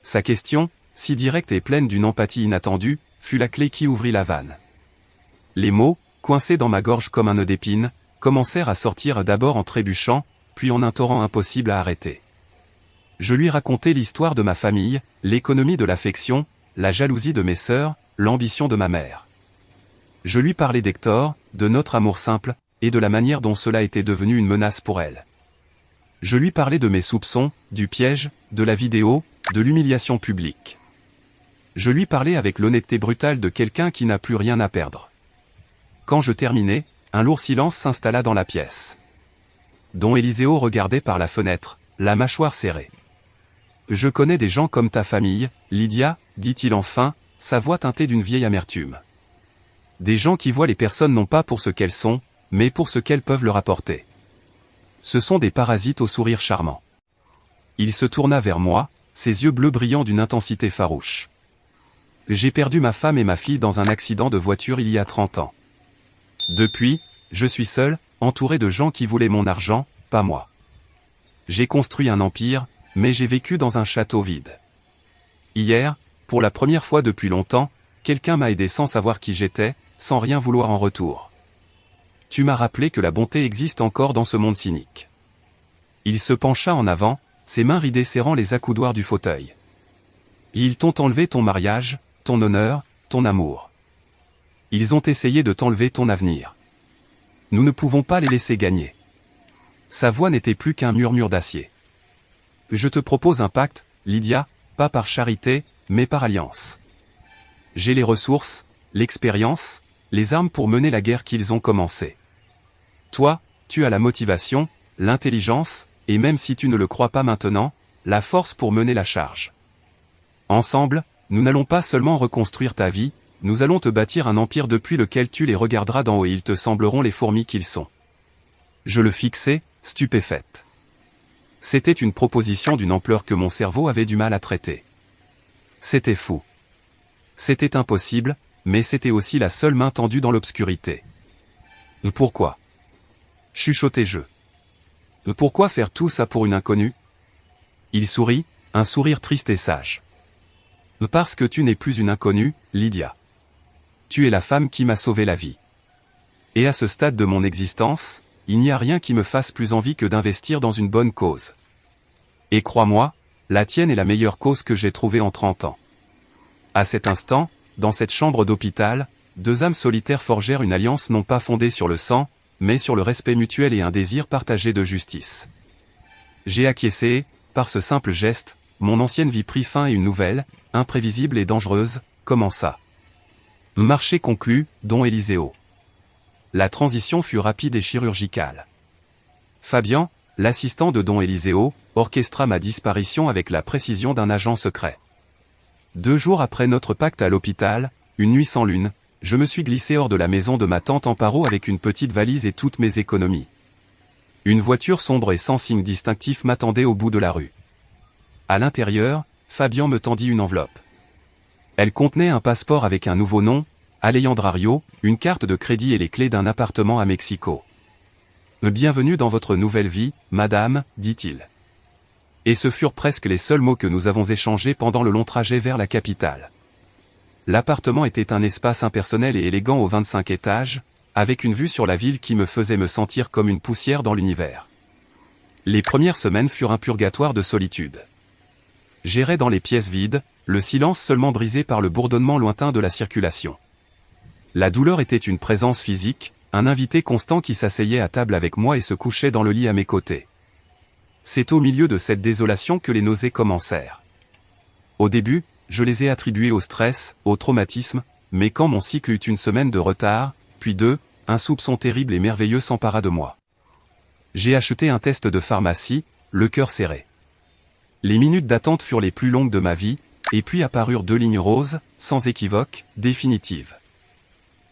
Sa question, si directe et pleine d'une empathie inattendue, fut la clé qui ouvrit la vanne. Les mots, coincés dans ma gorge comme un nœud d'épine, commencèrent à sortir d'abord en trébuchant, puis en un torrent impossible à arrêter. Je lui racontai l'histoire de ma famille, l'économie de l'affection, la jalousie de mes sœurs, l'ambition de ma mère. Je lui parlais d'Hector, de notre amour simple, et de la manière dont cela était devenu une menace pour elle. Je lui parlais de mes soupçons, du piège, de la vidéo, de l'humiliation publique. Je lui parlais avec l'honnêteté brutale de quelqu'un qui n'a plus rien à perdre. Quand je terminai, un lourd silence s'installa dans la pièce. Don Eliseo regardait par la fenêtre, la mâchoire serrée. « Je connais des gens comme ta famille, Lydia, dit-il enfin, sa voix teintée d'une vieille amertume. Des gens qui voient les personnes non pas pour ce qu'elles sont, mais pour ce qu'elles peuvent leur apporter. Ce sont des parasites au sourire charmant. » Il se tourna vers moi, ses yeux bleus brillant d'une intensité farouche. « J'ai perdu ma femme et ma fille dans un accident de voiture il y a 30 ans. Depuis, je suis seul, entouré de gens qui voulaient mon argent, pas moi. J'ai construit un empire, mais j'ai vécu dans un château vide. Hier, pour la première fois depuis longtemps, quelqu'un m'a aidé sans savoir qui j'étais, sans rien vouloir en retour. Tu m'as rappelé que la bonté existe encore dans ce monde cynique. » Il se pencha en avant, ses mains ridées serrant les accoudoirs du fauteuil. « Ils t'ont enlevé ton mariage, ton honneur, ton amour. Ils ont essayé de t'enlever ton avenir. Nous ne pouvons pas les laisser gagner. » Sa voix n'était plus qu'un murmure d'acier. « Je te propose un pacte, Lydia, pas par charité, mais par alliance. J'ai les ressources, l'expérience, les armes pour mener la guerre qu'ils ont commencée. Toi, tu as la motivation, l'intelligence, et même si tu ne le crois pas maintenant, la force pour mener la charge. Ensemble, nous n'allons pas seulement reconstruire ta vie, nous allons te bâtir un empire depuis lequel tu les regarderas d'en haut et ils te sembleront les fourmis qu'ils sont. » Je le fixai, stupéfaite. C'était une proposition d'une ampleur que mon cerveau avait du mal à traiter. C'était fou. C'était impossible, mais c'était aussi la seule main tendue dans l'obscurité. Pourquoi? Chuchotai-je. Pourquoi faire tout ça pour une inconnue? Il sourit, un sourire triste et sage. Parce que tu n'es plus une inconnue, Lydia. Tu es la femme qui m'a sauvé la vie. Et à ce stade de mon existence, il n'y a rien qui me fasse plus envie que d'investir dans une bonne cause. Et crois-moi, la tienne est la meilleure cause que j'ai trouvée en 30 ans. À cet instant, dans cette chambre d'hôpital, deux âmes solitaires forgèrent une alliance non pas fondée sur le sang, mais sur le respect mutuel et un désir partagé de justice. J'ai acquiescé, par ce simple geste, mon ancienne vie prit fin et une nouvelle, imprévisible et dangereuse, commença. Marché conclu, Don Eliseo. La transition fut rapide et chirurgicale. Fabian, l'assistant de Don Eliseo, orchestra ma disparition avec la précision d'un agent secret. 2 jours après notre pacte à l'hôpital, une nuit sans lune, je me suis glissé hors de la maison de ma tante Amparo avec une petite valise et toutes mes économies. Une voiture sombre et sans signe distinctif m'attendait au bout de la rue. À l'intérieur, Fabian me tendit une enveloppe. Elle contenait un passeport avec un nouveau nom, Alejandro, une carte de crédit et les clés d'un appartement à Mexico. « Bienvenue dans votre nouvelle vie, madame, dit-il. » Et ce furent presque les seuls mots que nous avons échangés pendant le long trajet vers la capitale. L'appartement était un espace impersonnel et élégant aux 25 étages, avec une vue sur la ville qui me faisait me sentir comme une poussière dans l'univers. Les premières semaines furent un purgatoire de solitude. J'errais dans les pièces vides, le silence seulement brisé par le bourdonnement lointain de la circulation. La douleur était une présence physique, un invité constant qui s'asseyait à table avec moi et se couchait dans le lit à mes côtés. C'est au milieu de cette désolation que les nausées commencèrent. Au début, je les ai attribuées au stress, au traumatisme, mais quand mon cycle eut une semaine de retard, puis 2, un soupçon terrible et merveilleux s'empara de moi. J'ai acheté un test de pharmacie, le cœur serré. Les minutes d'attente furent les plus longues de ma vie, et puis apparurent 2 lignes roses, sans équivoque, définitives.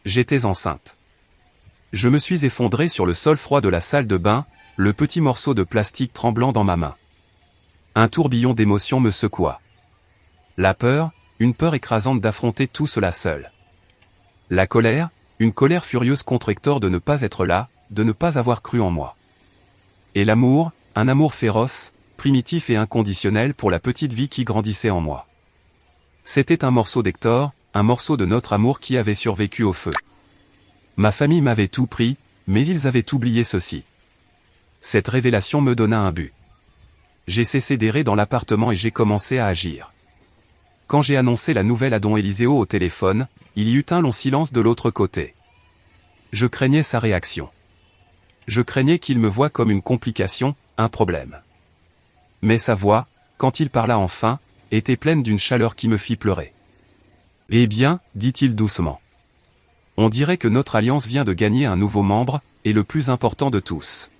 J'étais enceinte. Je me suis effondré sur le sol froid de la salle de bain, le petit morceau de plastique tremblant dans ma main. Un tourbillon d'émotions me secoua. La peur, une peur écrasante d'affronter tout cela seul. La colère, une colère furieuse contre Hector de ne pas être là, de ne pas avoir cru en moi. Et l'amour, un amour féroce, primitif et inconditionnel pour la petite vie qui grandissait en moi. C'était un morceau d'Hector, un morceau de notre amour qui avait survécu au feu. Ma famille m'avait tout pris, mais ils avaient oublié ceci. Cette révélation me donna un but. J'ai cessé d'errer dans l'appartement et j'ai commencé à agir. Quand j'ai annoncé la nouvelle à don Éliseo au téléphone, il y eut un long silence de l'autre côté. Je craignais sa réaction. Je craignais qu'il me voie comme une complication, un problème. Mais sa voix, quand il parla enfin, était pleine d'une chaleur qui me fit pleurer. « Eh bien, dit-il doucement. On dirait que notre alliance vient de gagner un nouveau membre, et le plus important de tous. »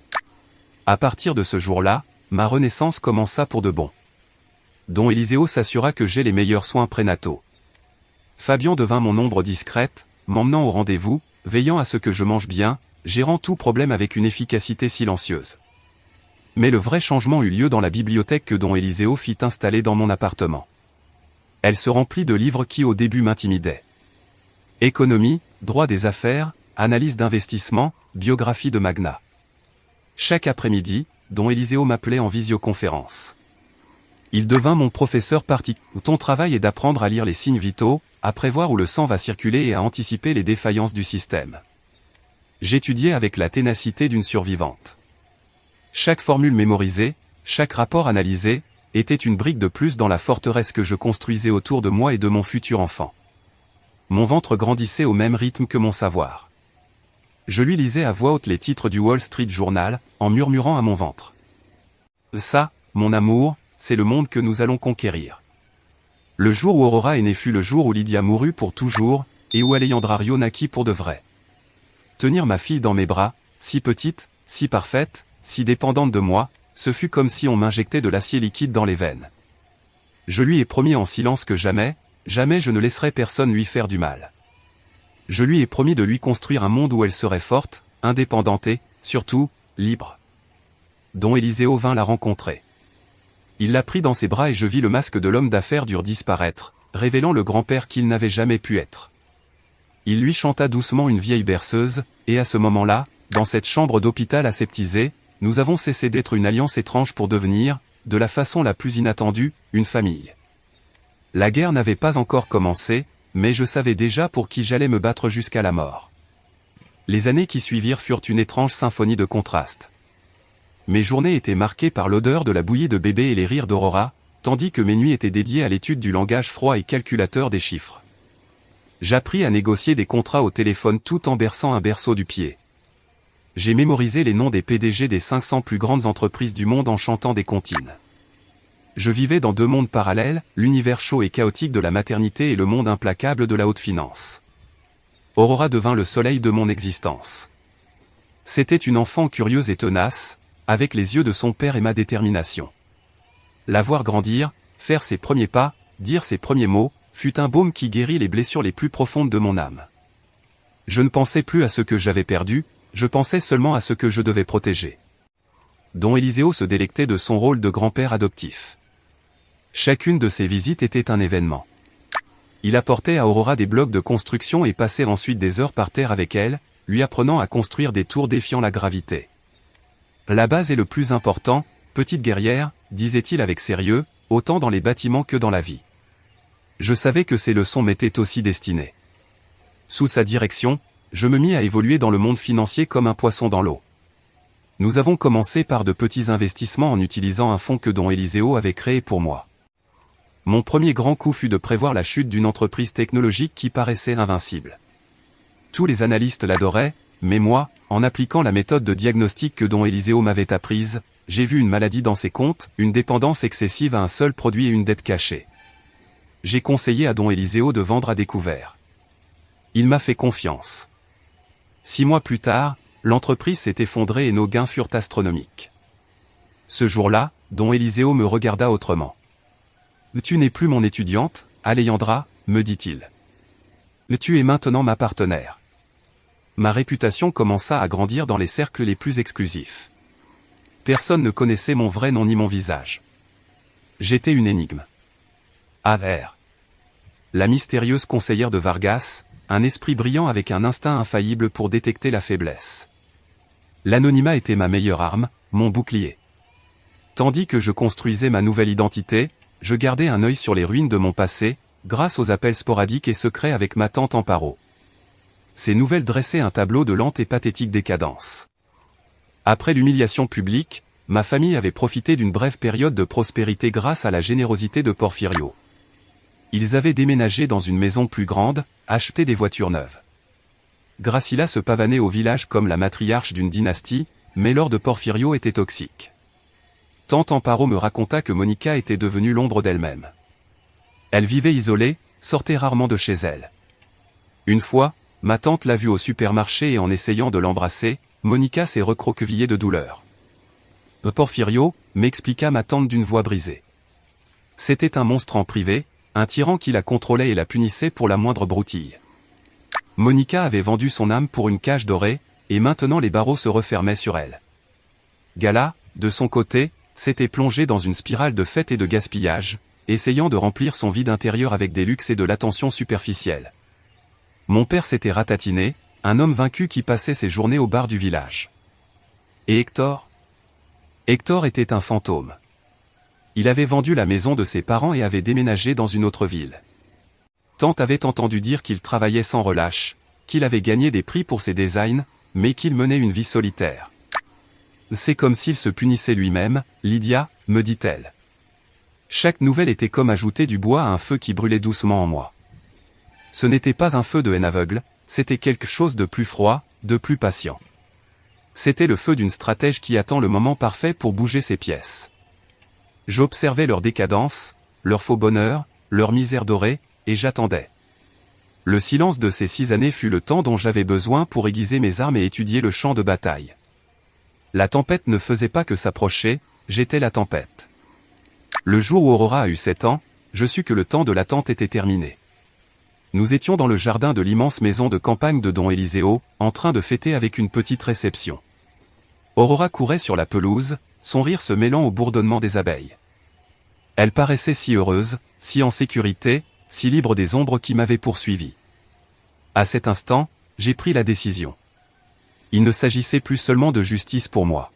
À partir de ce jour-là, ma renaissance commença pour de bon. Don Éliseo s'assura que j'ai les meilleurs soins prénataux. Fabian devint mon ombre discrète, m'emmenant au rendez-vous, veillant à ce que je mange bien, gérant tout problème avec une efficacité silencieuse. Mais le vrai changement eut lieu dans la bibliothèque que don Éliseo fit installer dans mon appartement. Elle se remplit de livres qui au début m'intimidaient. Économie, droit des affaires, analyse d'investissement, biographie de magnats. Chaque après-midi, don Éliseo m'appelait en visioconférence. Il devint mon professeur particulier. Ton travail est d'apprendre à lire les signes vitaux, à prévoir où le sang va circuler et à anticiper les défaillances du système. J'étudiais avec la ténacité d'une survivante. Chaque formule mémorisée, chaque rapport analysé, était une brique de plus dans la forteresse que je construisais autour de moi et de mon futur enfant. Mon ventre grandissait au même rythme que mon savoir. Je lui lisais à voix haute les titres du Wall Street Journal, en murmurant à mon ventre. Ça, mon amour, c'est le monde que nous allons conquérir. Le jour où Aurora est née fut le jour où Lydia mourut pour toujours, et où Alejandra naquit pour de vrai. Tenir ma fille dans mes bras, si petite, si parfaite, si dépendante de moi, ce fut comme si on m'injectait de l'acier liquide dans les veines. Je lui ai promis en silence que jamais, jamais je ne laisserai personne lui faire du mal. Je lui ai promis de lui construire un monde où elle serait forte, indépendante et, surtout, libre. Don Éliseo vint la rencontrer. Il la prit dans ses bras et je vis le masque de l'homme d'affaires dur disparaître, révélant le grand-père qu'il n'avait jamais pu être. Il lui chanta doucement une vieille berceuse, et à ce moment-là, dans cette chambre d'hôpital aseptisée, nous avons cessé d'être une alliance étrange pour devenir, de la façon la plus inattendue, une famille. La guerre n'avait pas encore commencé, mais je savais déjà pour qui j'allais me battre jusqu'à la mort. Les années qui suivirent furent une étrange symphonie de contrastes. Mes journées étaient marquées par l'odeur de la bouillie de bébé et les rires d'Aurora, tandis que mes nuits étaient dédiées à l'étude du langage froid et calculateur des chiffres. J'appris à négocier des contrats au téléphone tout en berçant un berceau du pied. J'ai mémorisé les noms des PDG des 500 plus grandes entreprises du monde en chantant des comptines. Je vivais dans deux mondes parallèles, l'univers chaud et chaotique de la maternité et le monde implacable de la haute finance. Aurora devint le soleil de mon existence. C'était une enfant curieuse et tenace, avec les yeux de son père et ma détermination. La voir grandir, faire ses premiers pas, dire ses premiers mots, fut un baume qui guérit les blessures les plus profondes de mon âme. Je ne pensais plus à ce que j'avais perdu, je pensais seulement à ce que je devais protéger. Don Éliseo se délectait de son rôle de grand-père adoptif. Chacune de ses visites était un événement. Il apportait à Aurora des blocs de construction et passait ensuite des heures par terre avec elle, lui apprenant à construire des tours défiant la gravité. La base est le plus important, petite guerrière, disait-il avec sérieux, autant dans les bâtiments que dans la vie. Je savais que ces leçons m'étaient aussi destinées. Sous sa direction, je me mis à évoluer dans le monde financier comme un poisson dans l'eau. Nous avons commencé par de petits investissements en utilisant un fonds que don Éliseo avait créé pour moi. Mon premier grand coup fut de prévoir la chute d'une entreprise technologique qui paraissait invincible. Tous les analystes l'adoraient, mais moi, en appliquant la méthode de diagnostic que don Éliseo m'avait apprise, j'ai vu une maladie dans ses comptes, une dépendance excessive à un seul produit et une dette cachée. J'ai conseillé à don Éliseo de vendre à découvert. Il m'a fait confiance. 6 mois plus tard, l'entreprise s'est effondrée et nos gains furent astronomiques. Ce jour-là, don Éliseo me regarda autrement. « Tu n'es plus mon étudiante, Alejandra, me dit-il. Tu es maintenant ma partenaire. » Ma réputation commença à grandir dans les cercles les plus exclusifs. Personne ne connaissait mon vrai nom ni mon visage. J'étais une énigme. A.R. La mystérieuse conseillère de Vargas, un esprit brillant avec un instinct infaillible pour détecter la faiblesse. L'anonymat était ma meilleure arme, mon bouclier. Tandis que je construisais ma nouvelle identité, je gardais un œil sur les ruines de mon passé, grâce aux appels sporadiques et secrets avec ma tante Amparo. Ces nouvelles dressaient un tableau de lente et pathétique décadence. Après l'humiliation publique, ma famille avait profité d'une brève période de prospérité grâce à la générosité de Porfirio. Ils avaient déménagé dans une maison plus grande, acheté des voitures neuves. Gracila se pavanait au village comme la matriarche d'une dynastie, mais l'or de Porfirio était toxique. Tante Amparo me raconta que Monica était devenue l'ombre d'elle-même. Elle vivait isolée, sortait rarement de chez elle. Une fois, ma tante l'a vue au supermarché et en essayant de l'embrasser, Monica s'est recroquevillée de douleur. Porfirio, m'expliqua ma tante d'une voix brisée. C'était un monstre en privé, un tyran qui la contrôlait et la punissait pour la moindre broutille. Monica avait vendu son âme pour une cage dorée, et maintenant les barreaux se refermaient sur elle. Gala, de son côté, s'était plongé dans une spirale de fête et de gaspillage, essayant de remplir son vide intérieur avec des luxes et de l'attention superficielle. Mon père s'était ratatiné, un homme vaincu qui passait ses journées au bar du village. Et Hector ? Hector était un fantôme. Il avait vendu la maison de ses parents et avait déménagé dans une autre ville. Tante avait entendu dire qu'il travaillait sans relâche, qu'il avait gagné des prix pour ses designs, mais qu'il menait une vie solitaire. C'est comme s'il se punissait lui-même, Lydia, me dit-elle. Chaque nouvelle était comme ajouter du bois à un feu qui brûlait doucement en moi. Ce n'était pas un feu de haine aveugle, c'était quelque chose de plus froid, de plus patient. C'était le feu d'une stratège qui attend le moment parfait pour bouger ses pièces. J'observais leur décadence, leur faux bonheur, leur misère dorée, et j'attendais. Le silence de ces 6 années fut le temps dont j'avais besoin pour aiguiser mes armes et étudier le champ de bataille. La tempête ne faisait pas que s'approcher, j'étais la tempête. Le jour où Aurora a eu 7 ans, je sus que le temps de l'attente était terminé. Nous étions dans le jardin de l'immense maison de campagne de Don Eliseo, en train de fêter avec une petite réception. Aurora courait sur la pelouse, son rire se mêlant au bourdonnement des abeilles. Elle paraissait si heureuse, si en sécurité, si libre des ombres qui m'avaient poursuivi. À cet instant, j'ai pris la décision. Il ne s'agissait plus seulement de justice pour moi.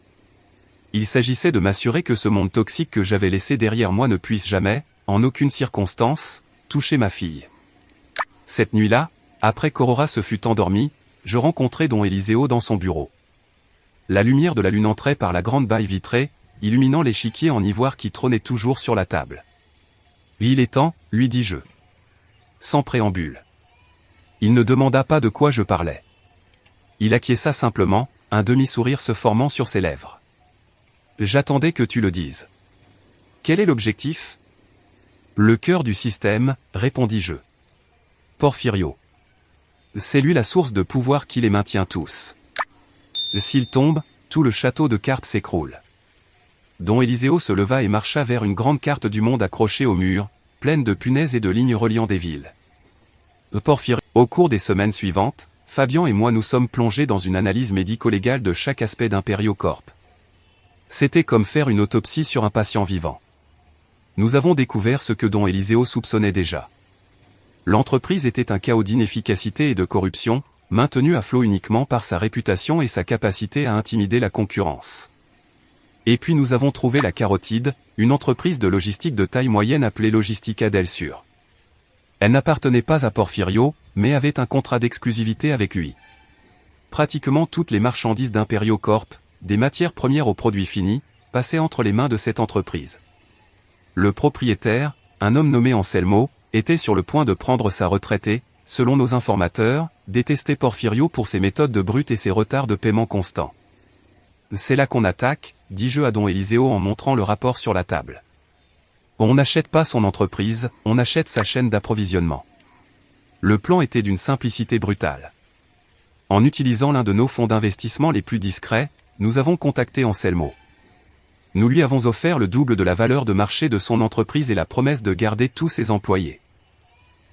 Il s'agissait de m'assurer que ce monde toxique que j'avais laissé derrière moi ne puisse jamais, en aucune circonstance, toucher ma fille. Cette nuit-là, après qu'Aurora se fût endormie, je rencontrai Don Eliseo dans son bureau. La lumière de la lune entrait par la grande baille vitrée, illuminant l'échiquier en ivoire qui trônait toujours sur la table. « Il est temps, lui dis-je. Sans préambule. Il ne demanda pas de quoi je parlais. Il acquiesça simplement, un demi-sourire se formant sur ses lèvres. « J'attendais que tu le dises. »« Quel est l'objectif ?»« Le cœur du système, répondis-je. Porfirio. C'est lui la source de pouvoir qui les maintient tous. S'il tombe, tout le château de cartes s'écroule. » Don Eliseo se leva et marcha vers une grande carte du monde accrochée au mur, pleine de punaises et de lignes reliant des villes. Porfirio. Au cours des semaines suivantes, Fabian et moi nous sommes plongés dans une analyse médico-légale de chaque aspect d'Imperio Corp. C'était comme faire une autopsie sur un patient vivant. Nous avons découvert ce que Don Eliseo soupçonnait déjà. L'entreprise était un chaos d'inefficacité et de corruption, maintenu à flot uniquement par sa réputation et sa capacité à intimider la concurrence. Et puis nous avons trouvé la Carotide, une entreprise de logistique de taille moyenne appelée Logistica del Sur. Elle n'appartenait pas à Porfirio, mais avait un contrat d'exclusivité avec lui. Pratiquement toutes les marchandises d'Imperio Corp, des matières premières aux produits finis, passaient entre les mains de cette entreprise. Le propriétaire, un homme nommé Anselmo, était sur le point de prendre sa retraite et, selon nos informateurs, détestait Porfirio pour ses méthodes de brute et ses retards de paiement constants. « C'est là qu'on attaque », dis-je à Don Eliseo en montrant le rapport sur la table. On n'achète pas son entreprise, on achète sa chaîne d'approvisionnement. Le plan était d'une simplicité brutale. En utilisant l'un de nos fonds d'investissement les plus discrets, nous avons contacté Anselmo. Nous lui avons offert le double de la valeur de marché de son entreprise et la promesse de garder tous ses employés.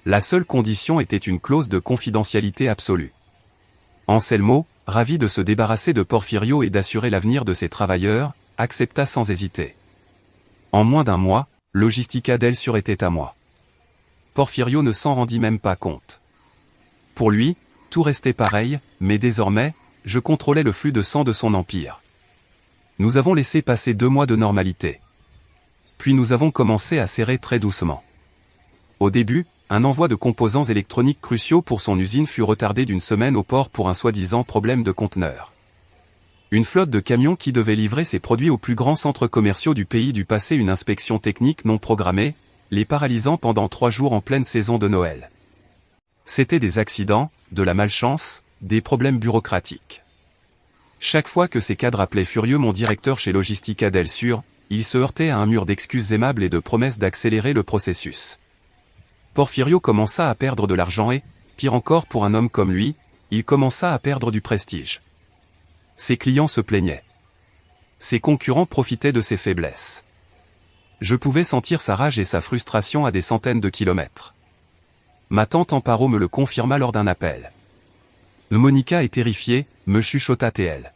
La seule condition était une clause de confidentialité absolue. Anselmo, ravi de se débarrasser de Porfirio et d'assurer l'avenir de ses travailleurs, accepta sans hésiter. En moins d'1 mois, Logistica del Sur était à moi. Porfirio ne s'en rendit même pas compte. Pour lui, tout restait pareil, mais désormais, je contrôlais le flux de sang de son empire. Nous avons laissé passer 2 mois de normalité. Puis nous avons commencé à serrer très doucement. Au début, un envoi de composants électroniques cruciaux pour son usine fut retardé d'1 semaine au port pour un soi-disant problème de conteneur. Une flotte de camions qui devait livrer ses produits aux plus grands centres commerciaux du pays dut passer une inspection technique non programmée, les paralysant pendant 3 jours en pleine saison de Noël. C'était des accidents, de la malchance, des problèmes bureaucratiques. Chaque fois que ces cadres appelaient furieux mon directeur chez Logistica del Sur, il se heurtait à un mur d'excuses aimables et de promesses d'accélérer le processus. Porfirio commença à perdre de l'argent et, pire encore pour un homme comme lui, il commença à perdre du prestige. Ses clients se plaignaient. Ses concurrents profitaient de ses faiblesses. Je pouvais sentir sa rage et sa frustration à des centaines de kilomètres. Ma tante Amparo me le confirma lors d'un appel. Monica est terrifiée, me chuchota-t-elle.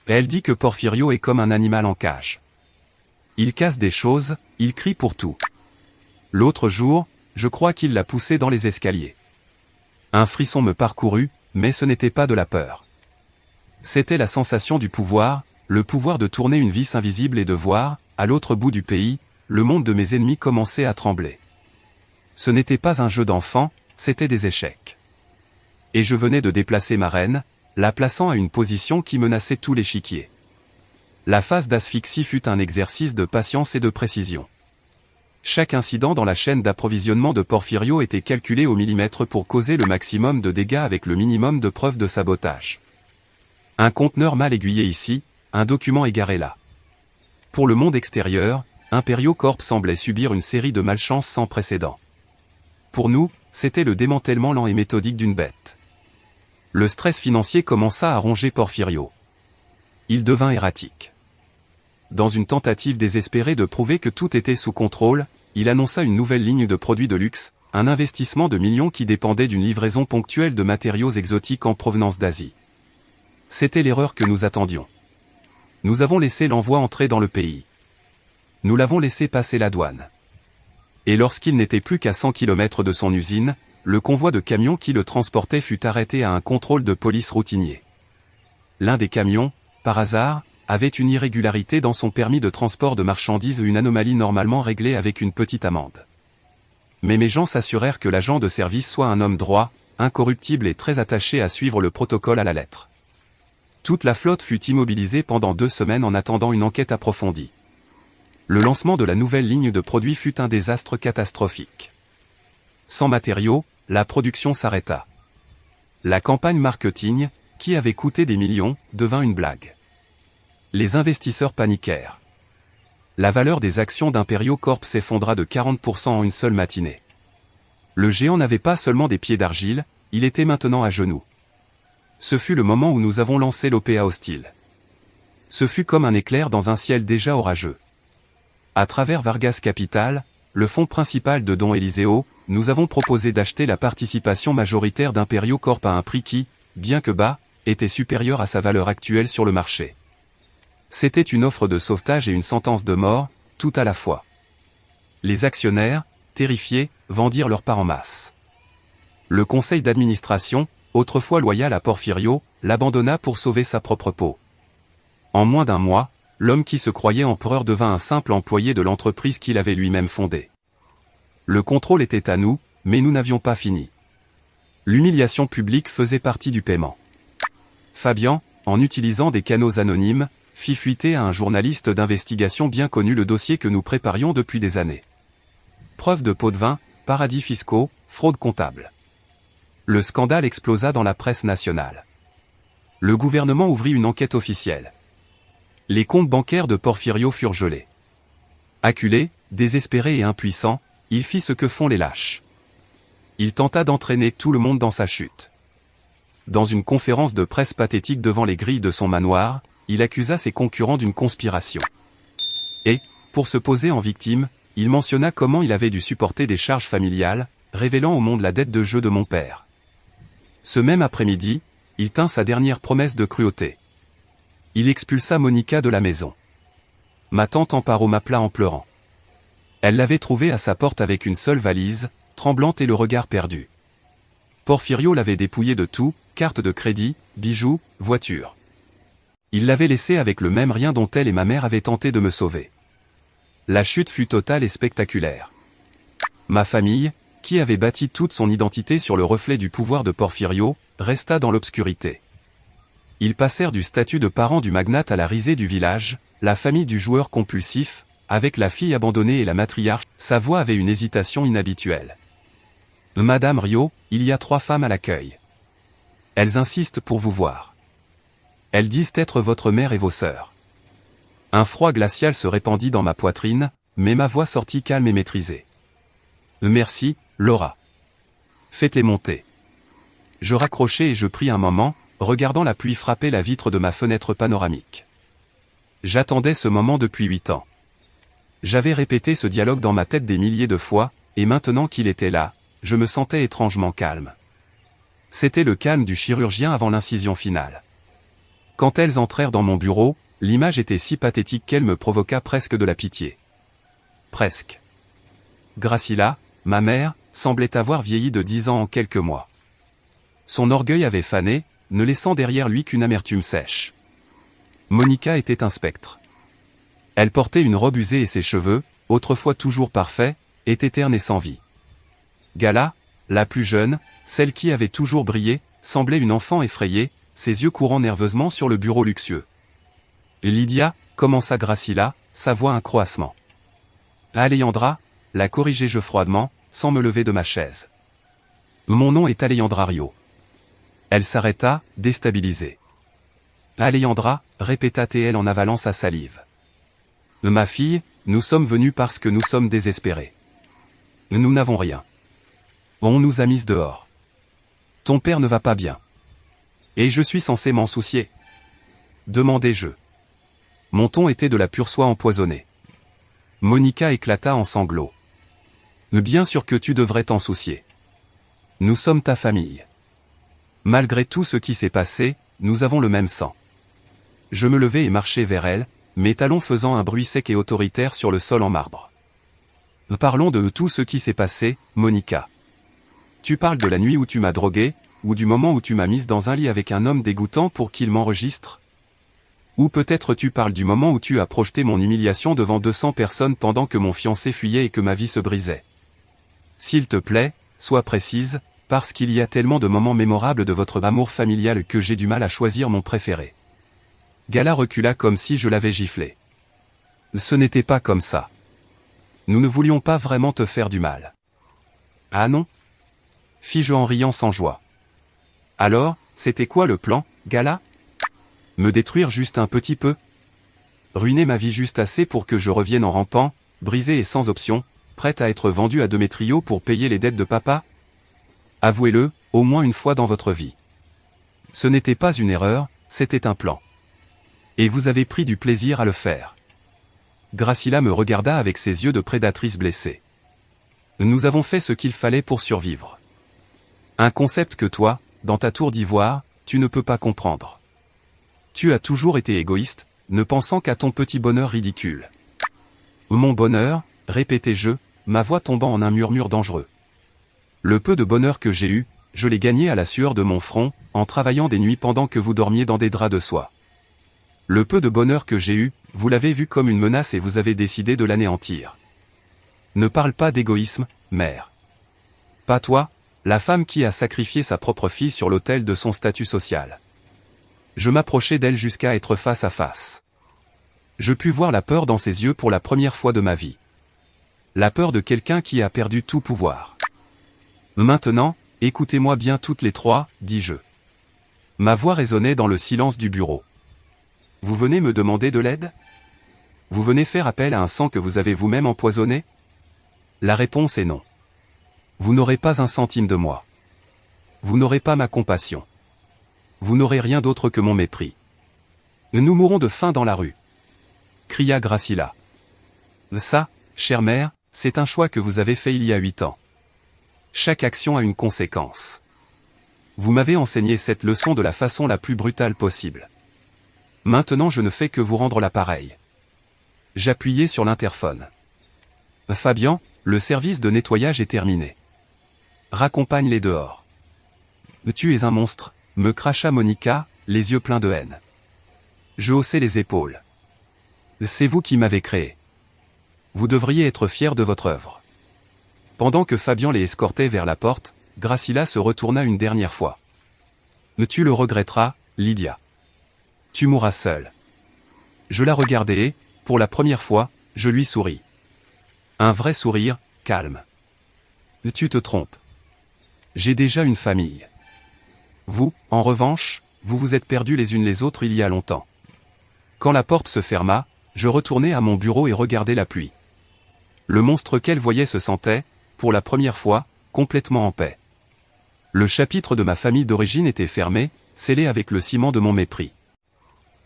Elle dit que Porfirio est comme un animal en cage. Il casse des choses, il crie pour tout. L'autre jour, je crois qu'il l'a poussé dans les escaliers. Un frisson me parcourut, mais ce n'était pas de la peur. C'était la sensation du pouvoir, le pouvoir de tourner une vis invisible et de voir, à l'autre bout du pays, le monde de mes ennemis commencer à trembler. Ce n'était pas un jeu d'enfant, c'était des échecs. Et je venais de déplacer ma reine, la plaçant à une position qui menaçait tout l'échiquier. La phase d'asphyxie fut un exercice de patience et de précision. Chaque incident dans la chaîne d'approvisionnement de Porfirio était calculé au millimètre pour causer le maximum de dégâts avec le minimum de preuves de sabotage. Un conteneur mal aiguillé ici, un document égaré là. Pour le monde extérieur, Imperio Corp semblait subir une série de malchances sans précédent. Pour nous, c'était le démantèlement lent et méthodique d'une bête. Le stress financier commença à ronger Porfirio. Il devint erratique. Dans une tentative désespérée de prouver que tout était sous contrôle, il annonça une nouvelle ligne de produits de luxe, un investissement de millions qui dépendait d'une livraison ponctuelle de matériaux exotiques en provenance d'Asie. C'était l'erreur que nous attendions. Nous avons laissé l'envoi entrer dans le pays. Nous l'avons laissé passer la douane. Et lorsqu'il n'était plus qu'à 100 km de son usine, le convoi de camions qui le transportait fut arrêté à un contrôle de police routinier. L'un des camions, par hasard, avait une irrégularité dans son permis de transport de marchandises, une anomalie normalement réglée avec une petite amende. Mais mes gens s'assurèrent que l'agent de service soit un homme droit, incorruptible et très attaché à suivre le protocole à la lettre. Toute la flotte fut immobilisée pendant 2 semaines en attendant une enquête approfondie. Le lancement de la nouvelle ligne de produits fut un désastre catastrophique. Sans matériaux, la production s'arrêta. La campagne marketing, qui avait coûté des millions, devint une blague. Les investisseurs paniquèrent. La valeur des actions d'Imperio Corp s'effondra de 40% en une seule matinée. Le géant n'avait pas seulement des pieds d'argile, il était maintenant à genoux. Ce fut le moment où nous avons lancé l'OPA hostile. Ce fut comme un éclair dans un ciel déjà orageux. À travers Vargas Capital, le fonds principal de Don Eliseo, nous avons proposé d'acheter la participation majoritaire d'Imperio Corp à un prix qui, bien que bas, était supérieur à sa valeur actuelle sur le marché. C'était une offre de sauvetage et une sentence de mort, tout à la fois. Les actionnaires, terrifiés, vendirent leurs parts en masse. Le conseil d'administration, autrefois loyal à Porfirio, l'abandonna pour sauver sa propre peau. En moins d'1 mois, l'homme qui se croyait empereur devint un simple employé de l'entreprise qu'il avait lui-même fondée. Le contrôle était à nous, mais nous n'avions pas fini. L'humiliation publique faisait partie du paiement. Fabian, en utilisant des canaux anonymes, fit fuiter à un journaliste d'investigation bien connu le dossier que nous préparions depuis des années. Preuve de pots de vin, paradis fiscaux, fraude comptable. Le scandale explosa dans la presse nationale. Le gouvernement ouvrit une enquête officielle. Les comptes bancaires de Porfirio furent gelés. Acculé, désespéré et impuissant, il fit ce que font les lâches. Il tenta d'entraîner tout le monde dans sa chute. Dans une conférence de presse pathétique devant les grilles de son manoir, il accusa ses concurrents d'une conspiration. Et, pour se poser en victime, il mentionna comment il avait dû supporter des charges familiales, révélant au monde la dette de jeu de mon père. Ce même après-midi, il tint sa dernière promesse de cruauté. Il expulsa Monica de la maison. Ma tante Amparo m'appela en pleurant. Elle l'avait trouvée à sa porte avec une seule valise, tremblante et le regard perdu. Porfirio l'avait dépouillé de tout, carte de crédit, bijoux, voiture. Il l'avait laissé avec le même rien dont elle et ma mère avaient tenté de me sauver. La chute fut totale et spectaculaire. Ma famille, qui avait bâti toute son identité sur le reflet du pouvoir de Porfirio, resta dans l'obscurité. Ils passèrent du statut de parents du magnate à la risée du village, la famille du joueur compulsif, avec la fille abandonnée et la matriarche. Sa voix avait une hésitation inhabituelle. Madame Rio, il y a 3 femmes à l'accueil. Elles insistent pour vous voir. Elles disent être votre mère et vos sœurs. Un froid glacial se répandit dans ma poitrine, mais ma voix sortit calme et maîtrisée. Merci, Laura. Faites-les monter. Je raccrochai et je pris un moment, regardant la pluie frapper la vitre de ma fenêtre panoramique. J'attendais ce moment depuis 8 ans. J'avais répété ce dialogue dans ma tête des milliers de fois, et maintenant qu'il était là, je me sentais étrangement calme. C'était le calme du chirurgien avant l'incision finale. Quand elles entrèrent dans mon bureau, l'image était si pathétique qu'elle me provoqua presque de la pitié. Presque. Gracilla, ma mère, semblait avoir vieilli de 10 ans en quelques mois. Son orgueil avait fané, ne laissant derrière lui qu'une amertume sèche. Monica était un spectre. Elle portait une robe usée et ses cheveux, autrefois toujours parfaits, étaient ternes et sans vie. Gala, la plus jeune, celle qui avait toujours brillé, semblait une enfant effrayée, ses yeux courant nerveusement sur le bureau luxueux. Lydia, commença Gracilla, sa voix un croassement. Alejandra, la corrigeai-je froidement, sans me lever de ma chaise. Mon nom est Alejandra Rio. Elle s'arrêta, déstabilisée. Alejandra, répéta-t-elle en avalant sa salive. Ma fille, nous sommes venus parce que nous sommes désespérés. Nous n'avons rien. On nous a mises dehors. Ton père ne va pas bien. Et je suis censé m'en soucier? Demandai-je. Mon ton était de la pure soie empoisonnée. Monica éclata en sanglots. Bien sûr que tu devrais t'en soucier. Nous sommes ta famille. Malgré tout ce qui s'est passé, nous avons le même sang. Je me levai et marchai vers elle, mes talons faisant un bruit sec et autoritaire sur le sol en marbre. Parlons de tout ce qui s'est passé, Monica. Tu parles de la nuit où tu m'as drogué, ou du moment où tu m'as mise dans un lit avec un homme dégoûtant pour qu'il m'enregistre? Ou peut-être tu parles du moment où tu as projeté mon humiliation devant 200 personnes pendant que mon fiancé fuyait et que ma vie se brisait. S'il te plaît, sois précise, parce qu'il y a tellement de moments mémorables de votre amour familial que j'ai du mal à choisir mon préféré. Gala recula comme si je l'avais giflé. Ce n'était pas comme ça. Nous ne voulions pas vraiment te faire du mal. Ah non? Fis-je en riant sans joie. Alors, c'était quoi le plan, Gala? Me détruire juste un petit peu? Ruiner ma vie juste assez pour que je revienne en rampant, brisé et sans option, prête à être vendue à Demetrio pour payer les dettes de papa? Avouez-le, au moins une fois dans votre vie. Ce n'était pas une erreur, c'était un plan. Et vous avez pris du plaisir à le faire. Gracilla me regarda avec ses yeux de prédatrice blessée. Nous avons fait ce qu'il fallait pour survivre. Un concept que toi, dans ta tour d'ivoire, tu ne peux pas comprendre. Tu as toujours été égoïste, ne pensant qu'à ton petit bonheur ridicule. Mon bonheur, répétai-je, ma voix tombant en un murmure dangereux. Le peu de bonheur que j'ai eu, je l'ai gagné à la sueur de mon front, en travaillant des nuits pendant que vous dormiez dans des draps de soie. Le peu de bonheur que j'ai eu, vous l'avez vu comme une menace et vous avez décidé de l'anéantir. Ne parle pas d'égoïsme, mère. Pas toi, la femme qui a sacrifié sa propre fille sur l'autel de son statut social. Je m'approchai d'elle jusqu'à être face à face. Je pus voir la peur dans ses yeux pour la première fois de ma vie. La peur de quelqu'un qui a perdu tout pouvoir. Maintenant, écoutez-moi bien toutes les trois, dis-je. Ma voix résonnait dans le silence du bureau. Vous venez me demander de l'aide? Vous venez faire appel à un sang que vous avez vous-même empoisonné? La réponse est non. Vous n'aurez pas un centime de moi. Vous n'aurez pas ma compassion. Vous n'aurez rien d'autre que mon mépris. Nous mourrons de faim dans la rue. Cria Gracilla. Ça, chère mère, c'est un choix que vous avez fait il y a 8 ans. Chaque action a une conséquence. Vous m'avez enseigné cette leçon de la façon la plus brutale possible. Maintenant je ne fais que vous rendre l'appareil. J'appuyai sur l'interphone. Fabian, le service de nettoyage est terminé. Raccompagne-les dehors. Tu es un monstre, me cracha Monica, les yeux pleins de haine. Je haussai les épaules. C'est vous qui m'avez créé. Vous devriez être fier de votre œuvre. Pendant que Fabian les escortait vers la porte, Gracilla se retourna une dernière fois. Tu le regretteras, Lydia. Tu mourras seule. Je la regardai et, pour la première fois, je lui souris. Un vrai sourire, calme. Tu te trompes. J'ai déjà une famille. Vous, en revanche, vous vous êtes perdus les unes les autres il y a longtemps. Quand la porte se ferma, je retournai à mon bureau et regardai la pluie. Le monstre qu'elle voyait se sentait, pour la première fois, complètement en paix. Le chapitre de ma famille d'origine était fermé, scellé avec le ciment de mon mépris.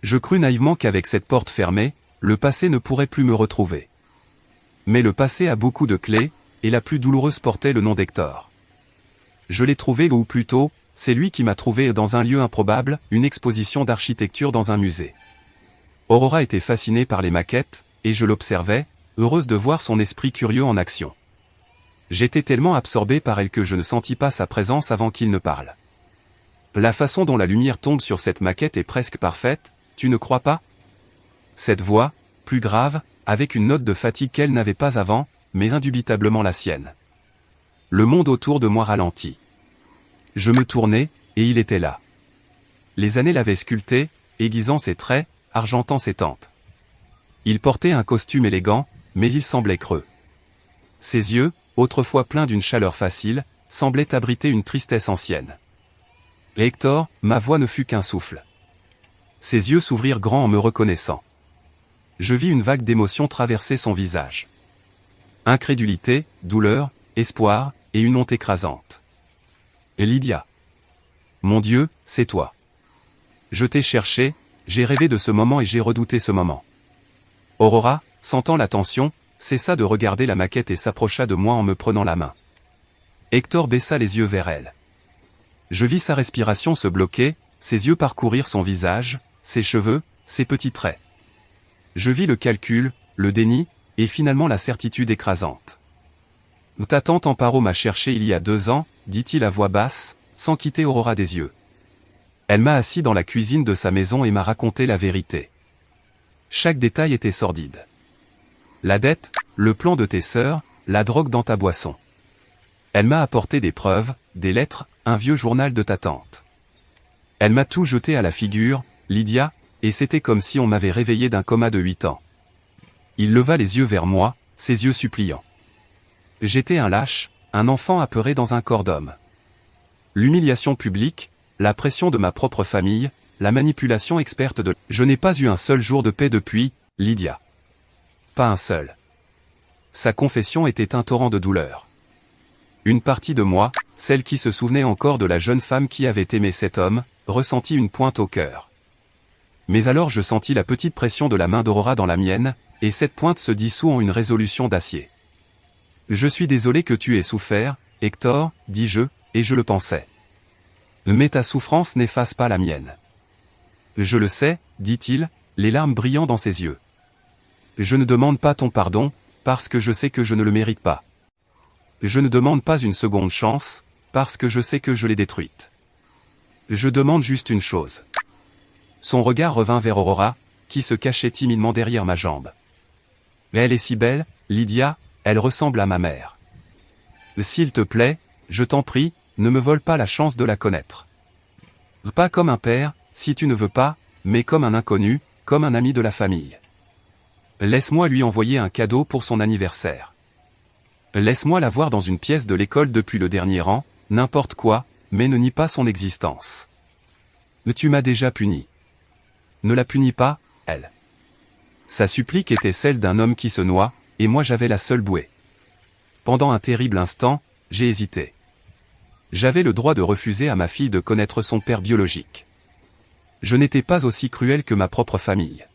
Je crus naïvement qu'avec cette porte fermée, le passé ne pourrait plus me retrouver. Mais le passé a beaucoup de clés, et la plus douloureuse portait le nom d'Hector. Je l'ai trouvé, ou plutôt, c'est lui qui m'a trouvé dans un lieu improbable, une exposition d'architecture dans un musée. Aurora était fascinée par les maquettes, et je l'observais, heureuse de voir son esprit curieux en action. J'étais tellement absorbé par elle que je ne sentis pas sa présence avant qu'il ne parle. La façon dont la lumière tombe sur cette maquette est presque parfaite, tu ne crois pas? Cette voix, plus grave, avec une note de fatigue qu'elle n'avait pas avant, mais indubitablement la sienne. Le monde autour de moi ralentit. Je me tournai, et il était là. Les années l'avaient sculpté, aiguisant ses traits, argentant ses tempes. Il portait un costume élégant, mais il semblait creux. Ses yeux, autrefois pleins d'une chaleur facile, semblaient abriter une tristesse ancienne. Et Hector, ma voix ne fut qu'un souffle. Ses yeux s'ouvrirent grands en me reconnaissant. Je vis une vague d'émotion traverser son visage. Incrédulité, douleur, espoir, et une honte écrasante. Et Lydia. Mon Dieu, c'est toi. Je t'ai cherché, j'ai rêvé de ce moment et j'ai redouté ce moment. Aurora, sentant la tension, cessa de regarder la maquette et s'approcha de moi en me prenant la main. Hector baissa les yeux vers elle. Je vis sa respiration se bloquer, ses yeux parcourir son visage, ses cheveux, ses petits traits. Je vis le calcul, le déni, et finalement la certitude écrasante. Ta tante Amparo m'a cherché il y a 2 ans, dit-il à voix basse, sans quitter Aurora des yeux. Elle m'a assis dans la cuisine de sa maison et m'a raconté la vérité. Chaque détail était sordide. La dette, le plan de tes sœurs, la drogue dans ta boisson. Elle m'a apporté des preuves, des lettres, un vieux journal de ta tante. Elle m'a tout jeté à la figure, Lydia, et c'était comme si on m'avait réveillé d'un coma de 8 ans. Il leva les yeux vers moi, ses yeux suppliants. J'étais un lâche, un enfant apeuré dans un corps d'homme. L'humiliation publique, la pression de ma propre famille, la manipulation experte de... Je n'ai pas eu un seul jour de paix depuis, Lydia. Pas un seul. Sa confession était un torrent de douleur. Une partie de moi, celle qui se souvenait encore de la jeune femme qui avait aimé cet homme, ressentit une pointe au cœur. Mais alors je sentis la petite pression de la main d'Aurora dans la mienne, et cette pointe se dissout en une résolution d'acier. Je suis désolé que tu aies souffert, Hector, dis-je, et je le pensais. Mais ta souffrance n'efface pas la mienne. Je le sais, dit-il, les larmes brillant dans ses yeux. Je ne demande pas ton pardon, parce que je sais que je ne le mérite pas. Je ne demande pas une seconde chance, parce que je sais que je l'ai détruite. Je demande juste une chose. Son regard revint vers Aurora, qui se cachait timidement derrière ma jambe. Mais elle est si belle, Lydia, elle ressemble à ma mère. S'il te plaît, je t'en prie, ne me vole pas la chance de la connaître. Pas comme un père, si tu ne veux pas, mais comme un inconnu, comme un ami de la famille. Laisse-moi lui envoyer un cadeau pour son anniversaire. Laisse-moi la voir dans une pièce de l'école depuis le dernier rang, n'importe quoi, mais ne nie pas son existence. Tu m'as déjà puni. Ne la punis pas, elle. Sa supplique était celle d'un homme qui se noie, et moi j'avais la seule bouée. Pendant un terrible instant, j'ai hésité. J'avais le droit de refuser à ma fille de connaître son père biologique. Je n'étais pas aussi cruel que ma propre famille.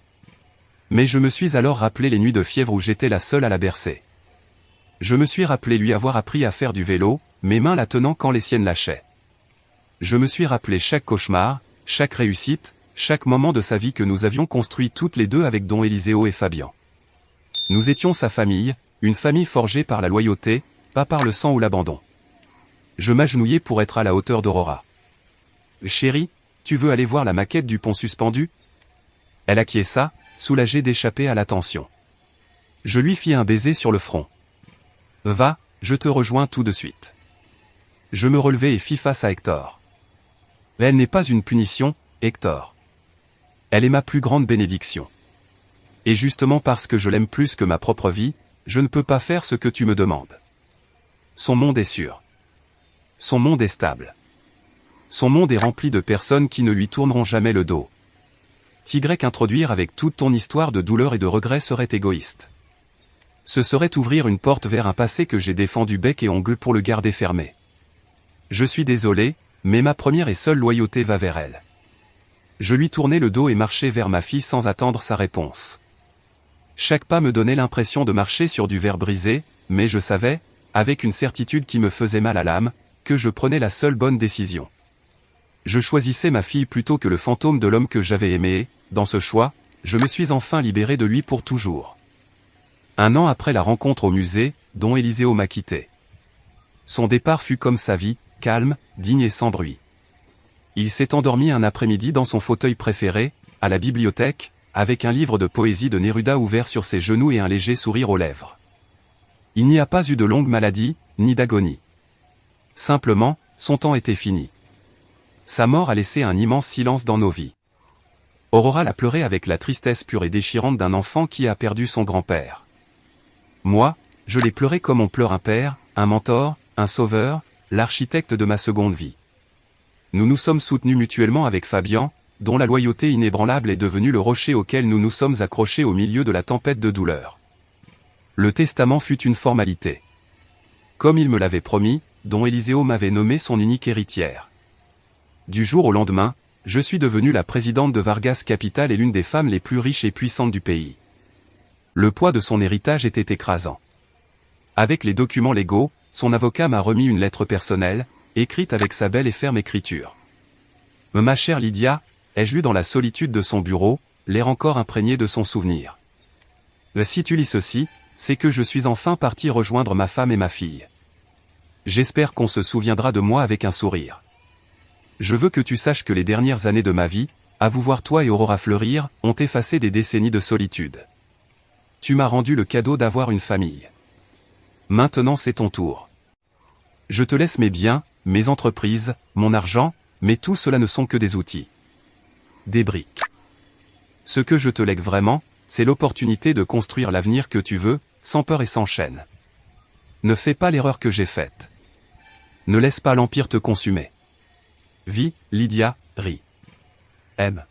Mais je me suis alors rappelé les nuits de fièvre où j'étais la seule à la bercer. Je me suis rappelé lui avoir appris à faire du vélo, mes mains la tenant quand les siennes lâchaient. Je me suis rappelé chaque cauchemar, chaque réussite, chaque moment de sa vie que nous avions construit toutes les deux avec Don Eliseo et Fabian. Nous étions sa famille, une famille forgée par la loyauté, pas par le sang ou l'abandon. Je m'agenouillai pour être à la hauteur d'Aurora. Chérie, tu veux aller voir la maquette du pont suspendu? Elle acquiesça, soulagée d'échapper à l'attention. Je lui fis un baiser sur le front. Va, je te rejoins tout de suite. Je me relevai et fis face à Hector. Elle n'est pas une punition, Hector. Elle est ma plus grande bénédiction. Et justement parce que je l'aime plus que ma propre vie, je ne peux pas faire ce que tu me demandes. Son monde est sûr. Son monde est stable. Son monde est rempli de personnes qui ne lui tourneront jamais le dos. Introduire avec toute ton histoire de douleur et de regret serait égoïste. Ce serait ouvrir une porte vers un passé que j'ai défendu bec et ongle pour le garder fermé. Je suis désolé, mais ma première et seule loyauté va vers elle. Je lui tournai le dos et marchai vers ma fille sans attendre sa réponse. Chaque pas me donnait l'impression de marcher sur du verre brisé, mais je savais, avec une certitude qui me faisait mal à l'âme, que je prenais la seule bonne décision. Je choisissais ma fille plutôt que le fantôme de l'homme que j'avais aimé et, dans ce choix, je me suis enfin libéré de lui pour toujours. 1 an après la rencontre au musée, Don Eliseo m'a quitté. Son départ fut comme sa vie, calme, digne et sans bruit. Il s'est endormi un après-midi dans son fauteuil préféré, à la bibliothèque, avec un livre de poésie de Neruda ouvert sur ses genoux et un léger sourire aux lèvres. Il n'y a pas eu de longue maladie, ni d'agonie. Simplement, son temps était fini. Sa mort a laissé un immense silence dans nos vies. Aurora l'a pleuré avec la tristesse pure et déchirante d'un enfant qui a perdu son grand-père. Moi, je l'ai pleuré comme on pleure un père, un mentor, un sauveur, l'architecte de ma seconde vie. Nous nous sommes soutenus mutuellement avec Fabian, dont la loyauté inébranlable est devenue le rocher auquel nous nous sommes accrochés au milieu de la tempête de douleur. Le testament fut une formalité. Comme il me l'avait promis, Don Eliseo m'avait nommé son unique héritière. Du jour au lendemain, je suis devenue la présidente de Vargas Capital et l'une des femmes les plus riches et puissantes du pays. Le poids de son héritage était écrasant. Avec les documents légaux, son avocat m'a remis une lettre personnelle, écrite avec sa belle et ferme écriture. Ma chère Lydia, ai-je lu dans la solitude de son bureau, l'air encore imprégné de son souvenir. Si tu lis ceci, c'est que je suis enfin parti rejoindre ma femme et ma fille. J'espère qu'on se souviendra de moi avec un sourire. Je veux que tu saches que les dernières années de ma vie, à vous voir toi et Aurora fleurir, ont effacé des décennies de solitude. Tu m'as rendu le cadeau d'avoir une famille. Maintenant c'est ton tour. Je te laisse mes biens, mes entreprises, mon argent, mais tout cela ne sont que des outils. Des briques. Ce que je te lègue vraiment, c'est l'opportunité de construire l'avenir que tu veux, sans peur et sans chaîne. Ne fais pas l'erreur que j'ai faite. Ne laisse pas l'empire te consumer. Vis, Lydia, ris. Aime.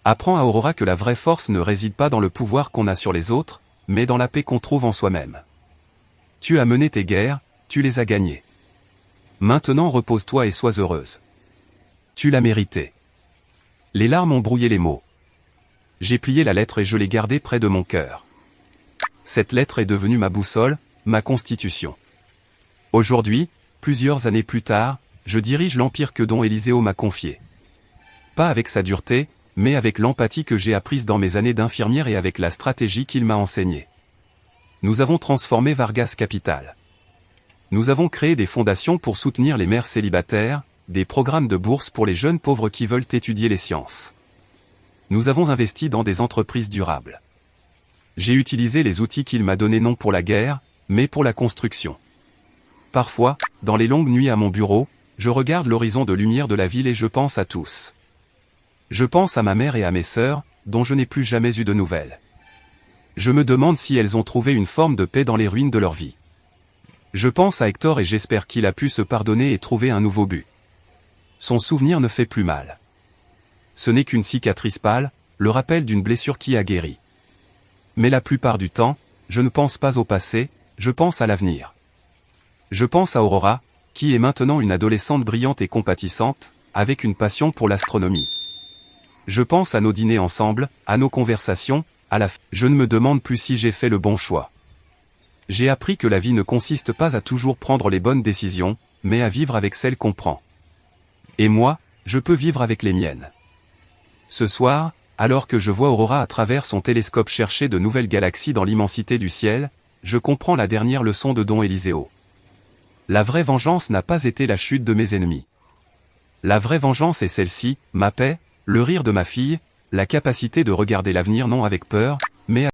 Apprends à Aurora que la vraie force ne réside pas dans le pouvoir qu'on a sur les autres, mais dans la paix qu'on trouve en soi-même. Tu as mené tes guerres, tu les as gagnées. Maintenant repose-toi et sois heureuse. Tu l'as mérité. Les larmes ont brouillé les mots. J'ai plié la lettre et je l'ai gardée près de mon cœur. Cette lettre est devenue ma boussole, ma constitution. Aujourd'hui, plusieurs années plus tard, je dirige l'empire que Don Eliseo m'a confié. Pas avec sa dureté, mais avec l'empathie que j'ai apprise dans mes années d'infirmière et avec la stratégie qu'il m'a enseignée. Nous avons transformé Vargas Capital. Nous avons créé des fondations pour soutenir les mères célibataires, des programmes de bourse pour les jeunes pauvres qui veulent étudier les sciences. Nous avons investi dans des entreprises durables. J'ai utilisé les outils qu'il m'a donnés non pour la guerre, mais pour la construction. Parfois, dans les longues nuits à mon bureau, je regarde l'horizon de lumière de la ville et je pense à tous. Je pense à ma mère et à mes sœurs, dont je n'ai plus jamais eu de nouvelles. Je me demande si elles ont trouvé une forme de paix dans les ruines de leur vie. Je pense à Hector et j'espère qu'il a pu se pardonner et trouver un nouveau but. Son souvenir ne fait plus mal. Ce n'est qu'une cicatrice pâle, le rappel d'une blessure qui a guéri. Mais la plupart du temps, je ne pense pas au passé, je pense à l'avenir. Je pense à Aurora, qui est maintenant une adolescente brillante et compatissante, avec une passion pour l'astronomie. Je pense à nos dîners ensemble, à nos conversations, je ne me demande plus si j'ai fait le bon choix. J'ai appris que la vie ne consiste pas à toujours prendre les bonnes décisions, mais à vivre avec celles qu'on prend. Et moi, je peux vivre avec les miennes. Ce soir, alors que je vois Aurora à travers son télescope chercher de nouvelles galaxies dans l'immensité du ciel, je comprends la dernière leçon de Don Eliseo. La vraie vengeance n'a pas été la chute de mes ennemis. La vraie vengeance est celle-ci, ma paix, le rire de ma fille, la capacité de regarder l'avenir non avec peur, mais